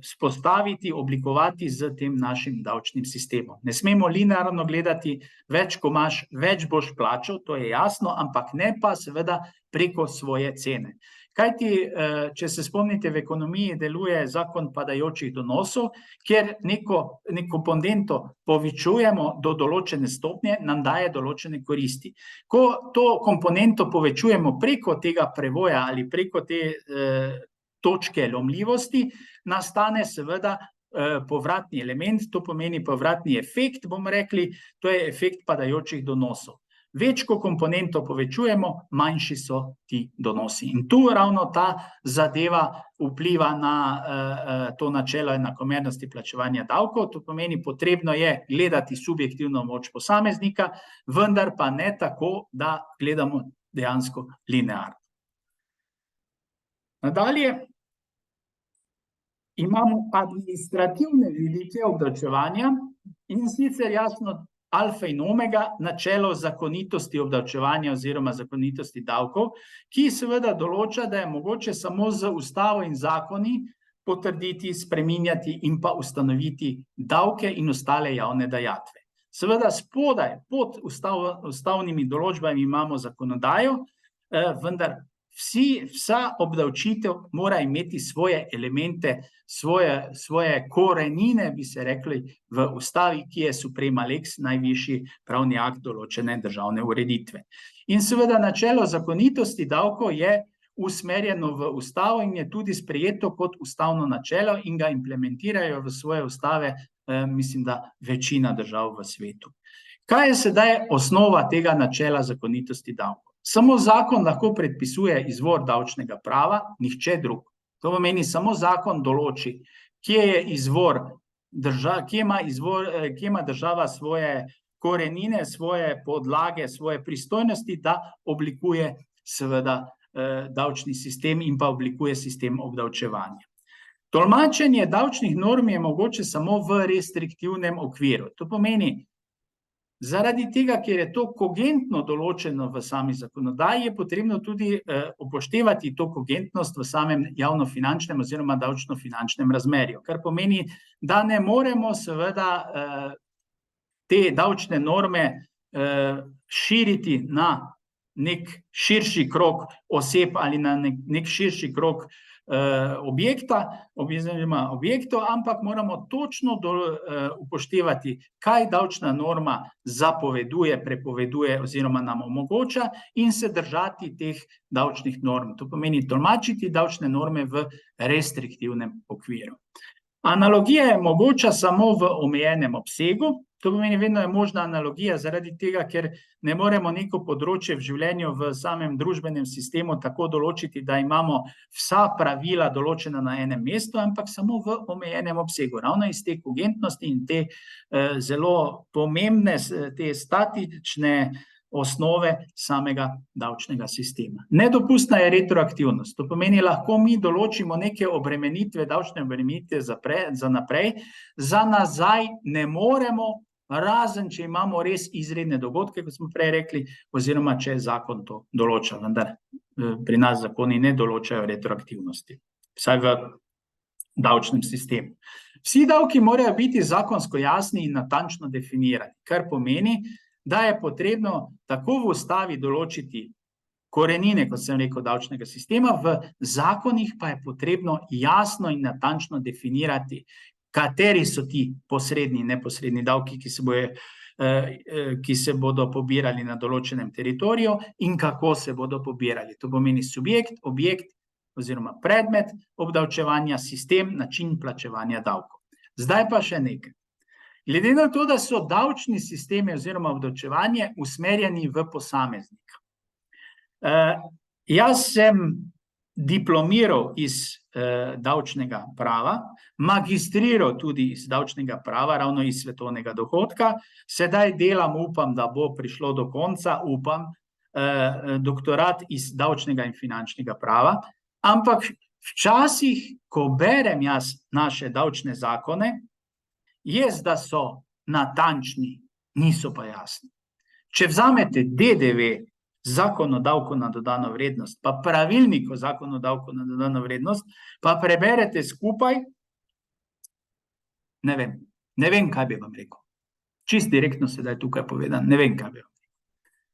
A: spostaviti, oblikovati z tem našim davčnim sistemom. Ne smemo linearno gledati, več ko imaš, več boš plačal, to je jasno, ampak ne pa seveda preko svoje cene. Kajti, če se spomnite, v ekonomiji deluje zakon padajočih donosov, kjer neko komponento povečujemo do določene stopnje, nam daje določene koristi. Ko to komponento povečujemo preko tega prevoja ali preko te točke lomljivosti, nastane seveda povratni element, to pomeni povratni efekt, bomo rekli, to je efekt padajočih donosov. Več ko komponento povečujemo, manjši so ti donosi. In tu ravno ta zadeva vpliva na to načelo enakomernosti plačevanja davkov, to pomeni, potrebno je gledati subjektivno moč posameznika, vendar pa ne tako, da gledamo dejansko linearno. Nadalje imamo administrativne vidike obdavčevanja in sicer jasno alfa in omega načelo zakonitosti obdavčevanja oziroma zakonitosti davkov, ki seveda določa, da je mogoče samo z ustavo in zakoni potrditi, spreminjati in pa ustanoviti davke in ostale javne dajatve. Seveda spodaj pod ustavnimi določbami imamo zakonodajo, vendar vsa obdavčitev mora imeti svoje elemente, svoje korenine, bi se rekli, v ustavi, ki je suprema lex, najvišji pravni akt določene državne ureditve. In seveda načelo zakonitosti davkov je usmerjeno v ustavo in je tudi sprejeto kot ustavno načelo in ga implementirajo v svoje ustave, mislim, da večina držav v svetu. Kaj je sedaj osnova tega načela zakonitosti davkov? Samo zakon lahko predpisuje izvor davčnega prava, nihče drug. To pomeni, samo zakon določi, kje je izvor, kje ima država svoje korenine, svoje podlage, svoje pristojnosti, da oblikuje seveda davčni sistem in pa oblikuje sistem obdavčevanja. Tolmačenje davčnih norm je mogoče samo v restriktivnem okviru. To pomeni, zaradi tega, ker je to kogentno določeno v sami zakonodaji, je potrebno tudi upoštevati to kogentnost v samem javnofinančnem oziroma davčno-finančnem razmerju, kar pomeni, da ne moremo seveda te davčne norme širiti na nek širši krog oseb ali na nek širši krog objektov, ampak moramo točno upoštevati, kaj davčna norma zapoveduje, prepoveduje oziroma nam omogoča in se držati teh davčnih norm. To pomeni tolmačiti davčne norme v restriktivnem okviru. Analogija je mogoča samo v omejenem obsegu. To pomeni, vedno je možna analogija zaradi tega, ker ne moremo neko področje v življenju v samem družbenem sistemu tako določiti, da imamo vsa pravila določena na enem mestu, ampak samo v omejenem obsegu. Ravno iz te kogentnosti in te zelo pomembne, te statične osnove samega davčnega sistema. Nedopustna je retroaktivnost. To pomeni, lahko mi določimo neke obremenitve, davčne obremenitve za naprej, za nazaj ne moremo, razen če imamo res izredne dogodke, kot smo prej rekli, oziroma če zakon to določa, vendar pri nas zakoni ne določajo retroaktivnosti, vsaj v davčnem sistemu. Vsi davki morajo biti zakonsko jasni in natančno definirani, kar pomeni, da je potrebno tako v ustavi določiti korenine, kot sem rekel, davčnega sistema, v zakonih pa je potrebno jasno in natančno definirati, kateri so ti posredni in neposredni davki, ki se bodo pobirali na določenem teritoriju in kako se bodo pobirali. To pomeni subjekt, objekt oziroma predmet obdavčevanja, sistem, način plačevanja davkov. Zdaj pa še nekaj. Glede na to, da so davčni sistemi oziroma obdavčevanje usmerjeni v posameznika. Jaz sem diplomiral iz davčnega prava, magistriral tudi iz davčnega prava, ravno iz svetovnega dohodka, sedaj delam, upam, da bo prišlo do konca, doktorat iz davčnega in finančnega prava, ampak včasih, ko berem jaz naše davčne zakone, da so natančni, niso pa jasni. Če vzamete DDV, zakon o davku na dodano vrednost, pa pravilnik o zakonu o davku na dodano vrednost, pa preberete skupaj, ne vem, kaj bi vam rekel. Čist direktno sedaj tukaj povedam, ne vem, kaj bi vam rekel.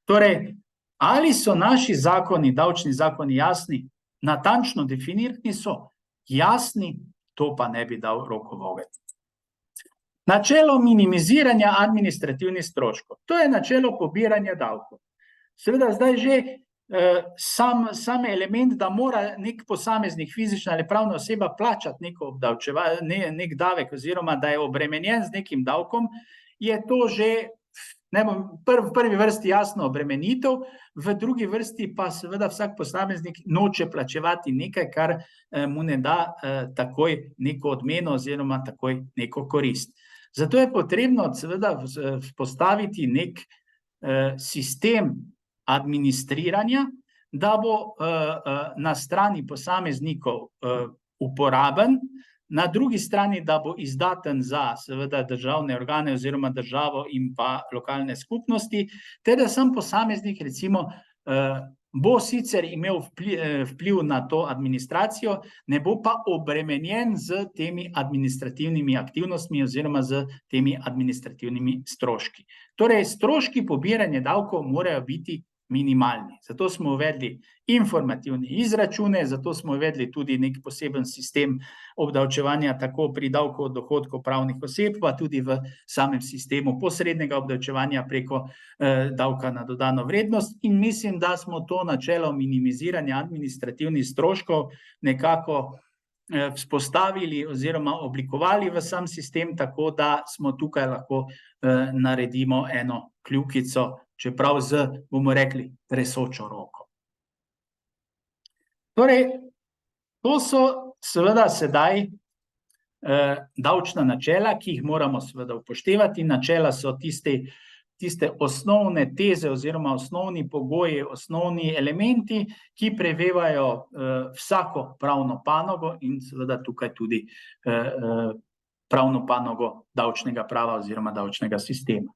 A: Torej, ali so naši zakoni, davčni zakoni jasni, natančno definirani so, jasni, to pa ne bi dal roko v ogenj. Načelo minimiziranja administrativnih stroškov. To je načelo pobiranja davkov. Seveda zdaj že sam element, da mora nek posameznik, fizična ali pravna oseba plačati nek davek oziroma da je obremenjen z nekim davkom, je to že v prvi vrsti jasno obremenitev, v drugi vrsti pa seveda vsak posameznik noče plačevati nekaj, kar mu ne da takoj neko odmeno oziroma takoj neko korist. Zato je potrebno seveda vzpostaviti nek sistem administriranja, da bo na strani posameznikov uporaben, na drugi strani, da bo izdaten za seveda državne organe oziroma državo in pa lokalne skupnosti, ter da sam posameznik recimo bo sicer imel vpliv na to administracijo, ne bo pa obremenjen z temi administrativnimi aktivnostmi oziroma z temi administrativnimi stroški. Torej, stroški pobiranja davkov morajo biti minimalni. Zato smo uvedli informativne izračune, zato smo uvedli tudi nek poseben sistem obdavčevanja tako pri davku od dohodkov pravnih oseb, pa tudi v samem sistemu posrednega obdavčevanja preko davka na dodano vrednost, in mislim, da smo to načelo minimiziranja administrativnih stroškov nekako vzpostavili oziroma oblikovali v sam sistem, tako da smo tukaj lahko naredimo eno kljukico, čeprav z, bomo rekli, tresočo roko. Torej, to so seveda sedaj davčna načela, ki jih moramo seveda upoštevati. Načela so tiste osnovne teze oziroma osnovni pogoji, osnovni elementi, ki prevevajo vsako pravno panogo in seveda tukaj tudi pravno panogo davčnega prava oziroma davčnega sistema.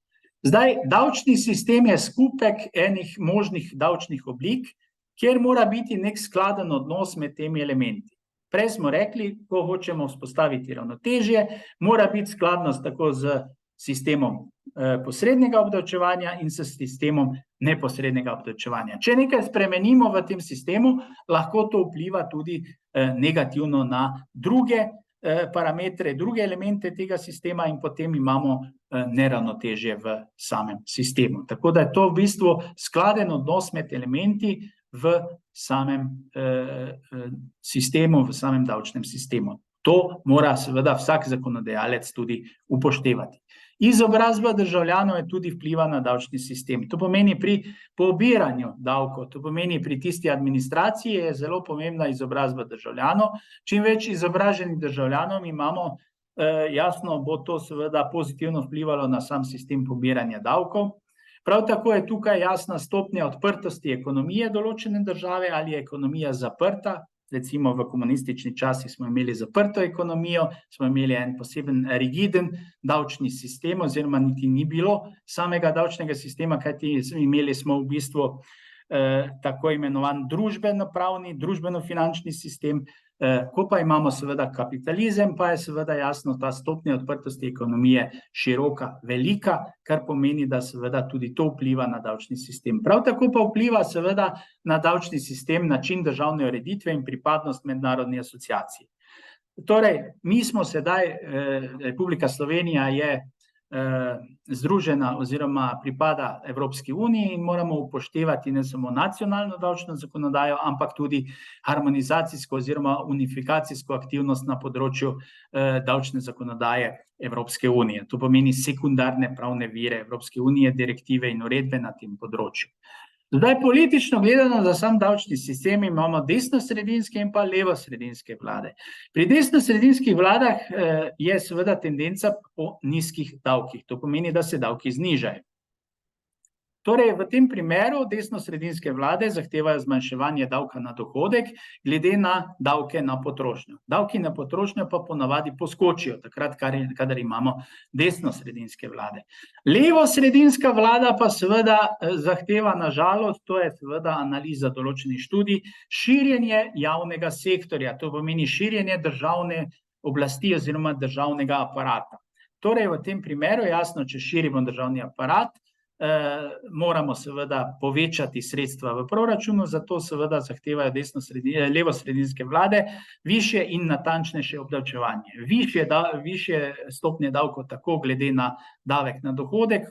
A: Zdaj, davčni sistem je skupek enih možnih davčnih oblik, kjer mora biti nek skladen odnos med temi elementi. Prej smo rekli, ko hočemo vzpostaviti ravnotežje, mora biti skladnost tako z sistemom posrednega obdavčevanja in s sistemom neposrednega obdavčevanja. Če nekaj spremenimo v tem sistemu, lahko to vpliva tudi negativno na druge parametre, druge elemente tega sistema in potem imamo neravnotežje v samem sistemu. Tako da je to v bistvu skladen odnos med elementi v samem sistemu, v samem davčnem sistemu. To mora seveda vsak zakonodajalec tudi upoštevati. Izobrazba državljanov je tudi vpliva na davčni sistem. To pomeni pri pobiranju davkov, to pomeni pri tisti administraciji je zelo pomembna izobrazba državljanov. Čim več izobraženih državljanov imamo, jasno bo to seveda pozitivno vplivalo na sam sistem pobiranja davkov. Prav tako je tukaj jasna stopnja odprtosti ekonomije določene države, ali je ekonomija zaprta. Recimo v komunistični časih smo imeli zaprto ekonomijo, smo imeli en poseben rigiden davčni sistem, oziroma niti ni bilo samega davčnega sistema, kajti imeli smo v bistvu tako imenovan družbeno-pravni, družbeno-finančni sistem. Ko pa imamo seveda kapitalizem, pa je seveda jasno ta stopnja odprtosti ekonomije široka, velika, kar pomeni, da seveda tudi to vpliva na davčni sistem. Prav tako pa vpliva seveda na davčni sistem način državne ureditve in pripadnost mednarodni asociaciji. Torej, mi smo sedaj, Republika Slovenija je združena oziroma pripada Evropski uniji in moramo upoštevati ne samo nacionalno davčno zakonodajo, ampak tudi harmonizacijsko oziroma unifikacijsko aktivnost na področju davčne zakonodaje Evropske unije. To pomeni sekundarne pravne vire Evropske unije, direktive in uredbe na tem področju. Zdaj, politično gledano za sam davčni sistem imamo desnosredinske in pa levosredinske vlade. Pri desnosredinskih vladah je seveda tendenca po nizkih davkih. To pomeni, da se davki znižajo. Torej, v tem primeru desnosredinske vlade zahtevajo zmanjševanje davka na dohodek glede na davke na potrošnjo. Davki na potrošnjo pa ponavadi poskočijo, takrat, kadar imamo desnosredinske vlade. Levosredinska vlada pa seveda zahteva, na žalost, to je seveda analiza določenih študij, širjenje javnega sektorja, to pomeni širjenje državne oblasti oziroma državnega aparata. Torej, v tem primeru, jasno, če širimo državni aparat, moramo seveda povečati sredstva v proračunu, zato seveda zahtevajo levosredinske vlade višje in natančnejše obdavčevanje. Višje stopnje davkov tako glede na davek na dohodek,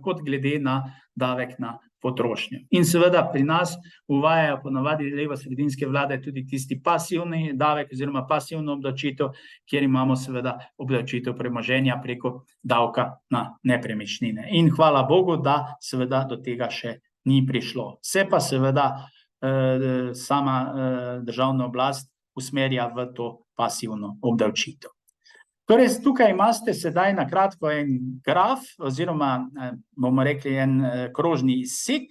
A: kot glede na davek na potrošnjo. In seveda pri nas uvajajo ponavadi levosredinske vlade tudi tisti pasivni davek oziroma pasivno obdavčitev, kjer imamo seveda obdavčitev premoženja preko davka na nepremičnine. In hvala Bogu, da seveda do tega še ni prišlo. Se pa seveda sama državna oblast usmerja v to pasivno obdavčitev. Torej, tukaj imate sedaj na kratko en graf oziroma, bomo rekli, en krožni izsek,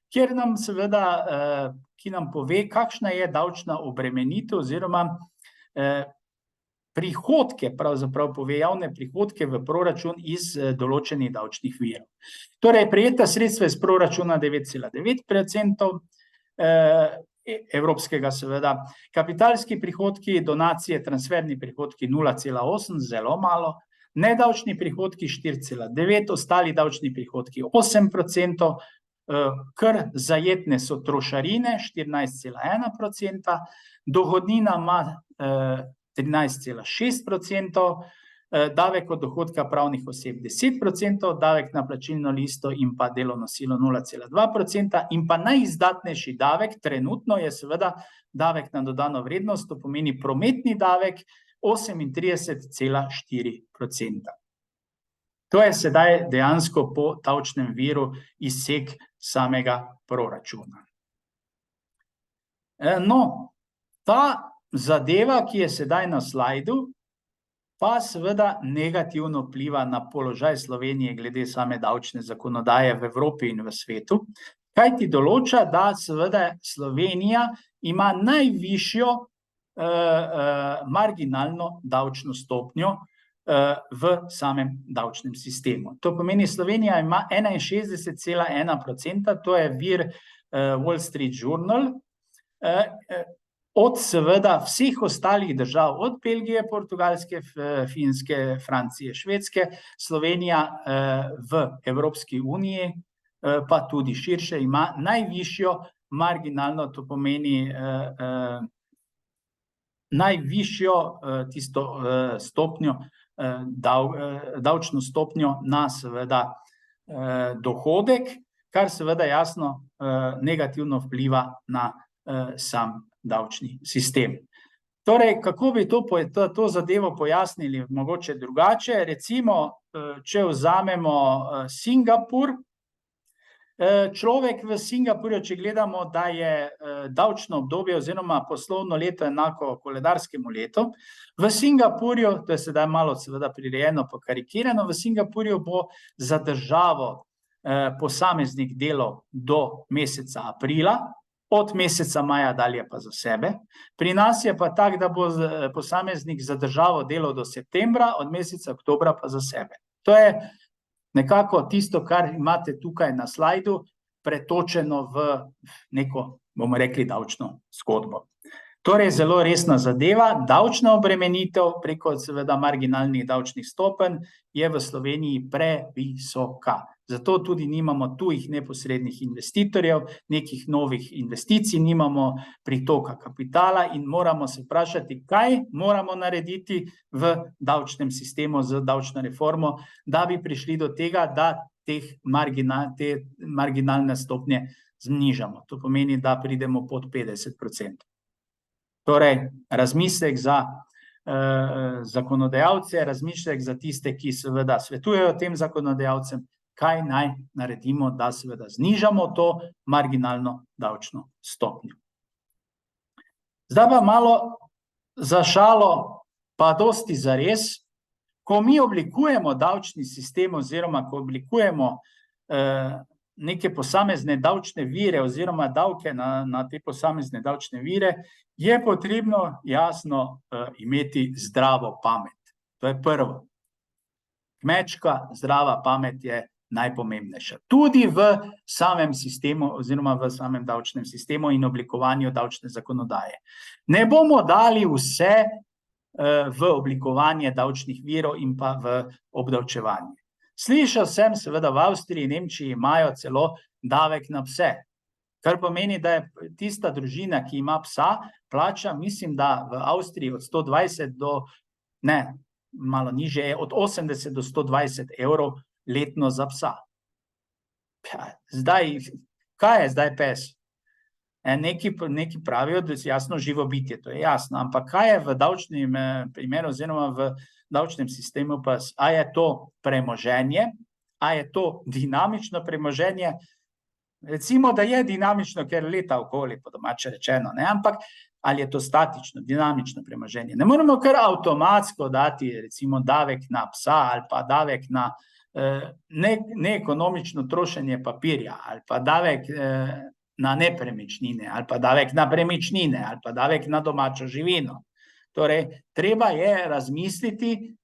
A: kjer nam seveda, ki nam pove, kakšna je davčna obremenitev oziroma prihodke, pravzaprav pove javne prihodke v proračun iz določenih davčnih virov. Torej, prejeta sredstva iz proračuna 9,9%, evropskega seveda, kapitalski prihodki, donacije, transferni prihodki 0,8, zelo malo, nedavčni prihodki 4,9, ostali davčni prihodki 8%, kar zajetne so trošarine 14,1%, dohodnina ima 13,6%, davek od dohodka pravnih oseb 10%, davek na plačilno listo in pa delovno silo 0,2% in pa najizdatnejši davek trenutno je seveda davek na dodano vrednost, to pomeni prometni davek 38,4%. To je sedaj dejansko po davčnem viru izsek samega proračuna. No, ta zadeva, ki je sedaj na slajdu, pa seveda negativno vpliva na položaj Slovenije glede same davčne zakonodaje v Evropi in v svetu, kajti določa, da seveda Slovenija ima najvišjo marginalno davčno stopnjo v samem davčnem sistemu. To pomeni, Slovenija ima 61,1%, to je vir Wall Street Journal, od seveda vseh ostalih držav, od Belgije, Portugalske, Finske, Francije, Švedske, Slovenija v Evropski uniji, pa tudi širše, ima najvišjo marginalno, to pomeni najvišjo tisto stopnjo, davčno stopnjo na seveda dohodek, kar seveda jasno negativno vpliva na sam davčni sistem. Torej, kako bi to zadevo pojasnili mogoče drugače? Recimo, če vzamemo Singapur, človek v Singapurju, če gledamo, da je davčno obdobje oziroma poslovno leto enako koledarskemu letu, v Singapurju, to je sedaj malo seveda prirejeno pa karikirano, v Singapurju bo za državo posameznik delal do meseca aprila, od meseca maja dalje pa za sebe. Pri nas je pa tak, da bo posameznik za državo delal do septembra, od meseca oktobra pa za sebe. To je nekako tisto, kar imate tukaj na slajdu, pretočeno v neko, bomo rekli, davčno zgodbo. Torej, zelo resna zadeva, davčna obremenitev preko seveda marginalnih davčnih stopenj je v Sloveniji previsoka. Zato tudi nimamo tujih neposrednih investitorjev, nekih novih investicij, nimamo pritoka kapitala in moramo se vprašati, kaj moramo narediti v davčnem sistemu z davčno reformo, da bi prišli do tega, da te marginalne stopnje znižamo. To pomeni, da pridemo pod 50%. Torej, razmislek za zakonodajalce, razmislek za tiste, ki seveda svetujejo tem zakonodajalcem, kaj naj naredimo, da seveda znižamo to marginalno davčno stopnjo. Zdaj pa malo za šalo, pa dosti zares, ko mi oblikujemo davčni sistem oziroma ko oblikujemo neke posamezne davčne vire oziroma davke na te posamezne davčne vire, je potrebno jasno imeti zdravo pamet. To je prvo. Kmečka zdrava pamet je najpomembnejša. Tudi v samem sistemu oziroma v samem davčnem sistemu in oblikovanju davčne zakonodaje. Ne bomo dali vse v oblikovanje davčnih virov in pa v obdavčevanje. Slišal sem, seveda v Avstriji in Nemčiji imajo celo davek na pse, kar pomeni, da je tista družina, ki ima psa, plača, mislim, da v Avstriji od 120 do, ne, malo niže, od 80 do 120 evrov letno za psa. Zdaj, kaj je zdaj pes? Neki pravijo, da je jasno živo bitje, to je jasno, ampak kaj je v davčnem primeru oziroma v davčnem sistemu pes? A je to premoženje? A je to dinamično premoženje? Recimo, da je dinamično, ker leta okoli, po domače rečeno, ne? Ampak ali je to statično, dinamično premoženje? Ne moramo kar avtomatsko dati recimo davek na psa ali pa davek na neekonomično trošenje papirja ali pa davek na nepremičnine ali pa davek na premičnine ali pa davek na domačo živino. Torej, treba je razmisliti,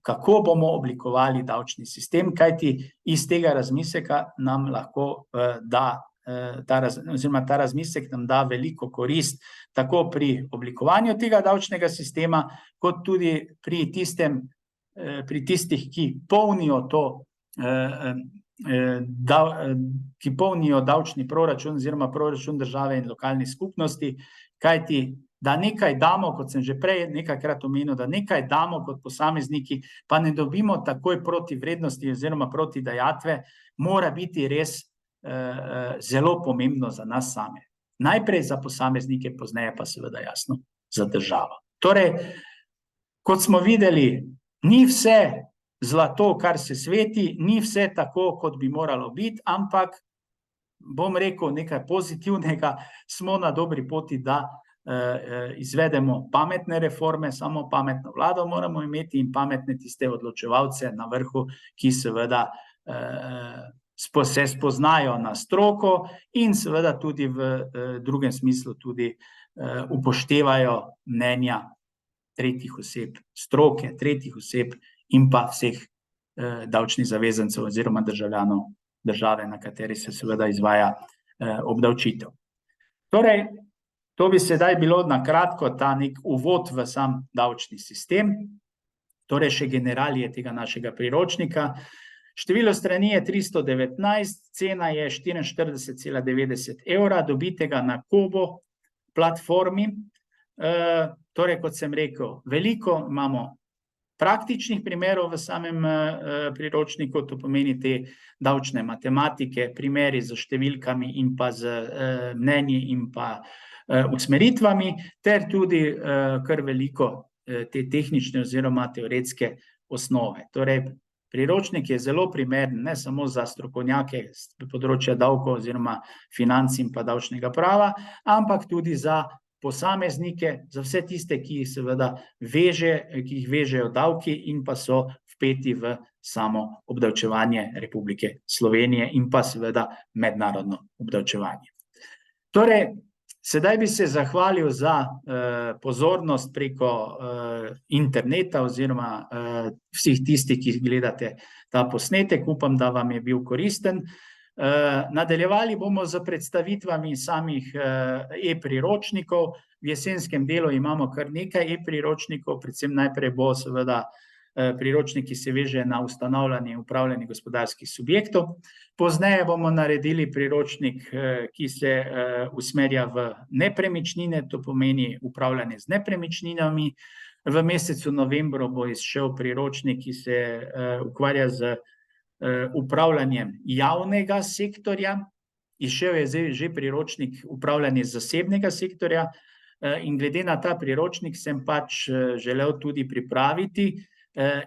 A: kako bomo oblikovali davčni sistem, kajti iz tega razmisleka nam lahko ta razmislek nam da veliko korist, tako pri oblikovanju tega davčnega sistema, kot tudi pri tistih, ki polnijo to ki polnijo davčni proračun oziroma proračun države in lokalnih skupnosti, kajti da nekaj damo, kot sem že prej nekajkrat omenil, da nekaj damo kot posamezniki, pa ne dobimo takoj proti vrednosti oziroma proti dajatve, mora biti res zelo pomembno za nas same. Najprej za posameznike, pozneje pa seveda jasno za državo. Torej, kot smo videli, ni vse zlato, kar se sveti, ni vse tako, kot bi moralo biti, ampak bom rekel nekaj pozitivnega, smo na dobri poti, da izvedemo pametne reforme, samo pametno vlado moramo imeti in pametne tiste odločevalce na vrhu, ki seveda se spoznajo na stroko in seveda tudi v drugem smislu tudi upoštevajo mnenja tretjih oseb, stroke, tretjih oseb in pa vseh davčnih zavezancev oziroma državljanov države, na kateri se seveda izvaja obdavčitev. Torej, to bi sedaj bilo na kratko ta nek uvod v sam davčni sistem, torej še generalije tega našega priročnika. Število strani je 319, cena je 44,90 evra, dobitega na Kobo platformi. Torej, kot sem rekel, veliko imamo praktičnih primerov v samem priročniku, to pomeni te davčne matematike, primeri z številkami in pa z mnenji in pa usmeritvami, ter tudi kar veliko te tehnične oziroma teoretske osnove. Torej, priročnik je zelo primeren ne samo za strokovnjake z področja davkov oziroma financ in pa davčnega prava, ampak tudi za posameznike, za vse tiste, ki jih vežejo davki in pa so vpeti v samo obdavčevanje Republike Slovenije in pa seveda mednarodno obdavčevanje. Torej, sedaj bi se zahvalil za pozornost preko interneta oziroma vseh tistih, ki gledate ta posnetek. Upam, da vam je bil koristen. Nadaljevali bomo z predstavitvami samih e-priročnikov. V jesenskem delu imamo kar nekaj e-priročnikov, predvsem najprej bo seveda priročnik, ki se veže na ustanavljanje in upravljanje gospodarskih subjektov. Pozneje bomo naredili priročnik, ki se usmerja v nepremičnine, to pomeni upravljanje z nepremičninami. V mesecu novembru bo izšel priročnik, ki se ukvarja z upravljanjem javnega sektorja, izšel je že priročnik upravljanje zasebnega sektorja in glede na ta priročnik sem pač želel tudi pripraviti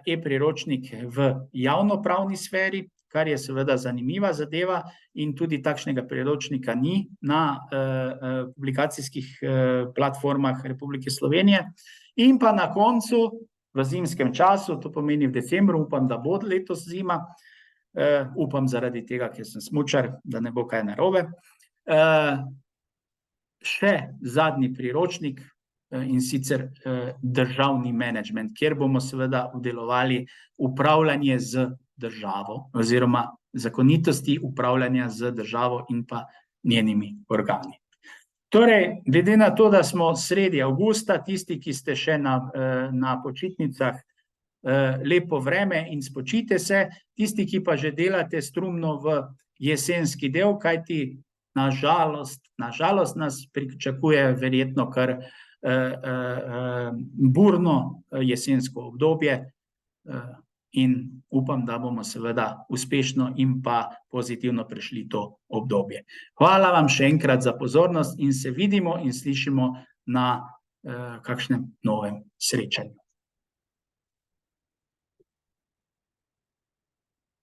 A: e-priročnik v javnopravni sferi, kar je seveda zanimiva zadeva in tudi takšnega priročnika ni na publikacijskih platformah Republike Slovenije. In pa na koncu, v zimskem času, to pomeni v decembru, upam, da bo letos zima, upam zaradi tega, ker sem smučar, da ne bo kaj narobe, še zadnji priročnik in sicer državni menedžment, kjer bomo seveda vdelovali upravljanje z državo oziroma zakonitosti upravljanja z državo in pa njenimi organi. Torej, glede na to, da smo sredi avgusta, tisti, ki ste še na počitnicah, lepo vreme in spočite se, tisti, ki pa že delate strumno v jesenski del, kajti na žalost nas pričakuje verjetno kar burno jesensko obdobje in upam, da bomo seveda uspešno in pa pozitivno prešli to obdobje. Hvala vam še enkrat za pozornost in se vidimo in slišimo na kakšnem novem srečanju.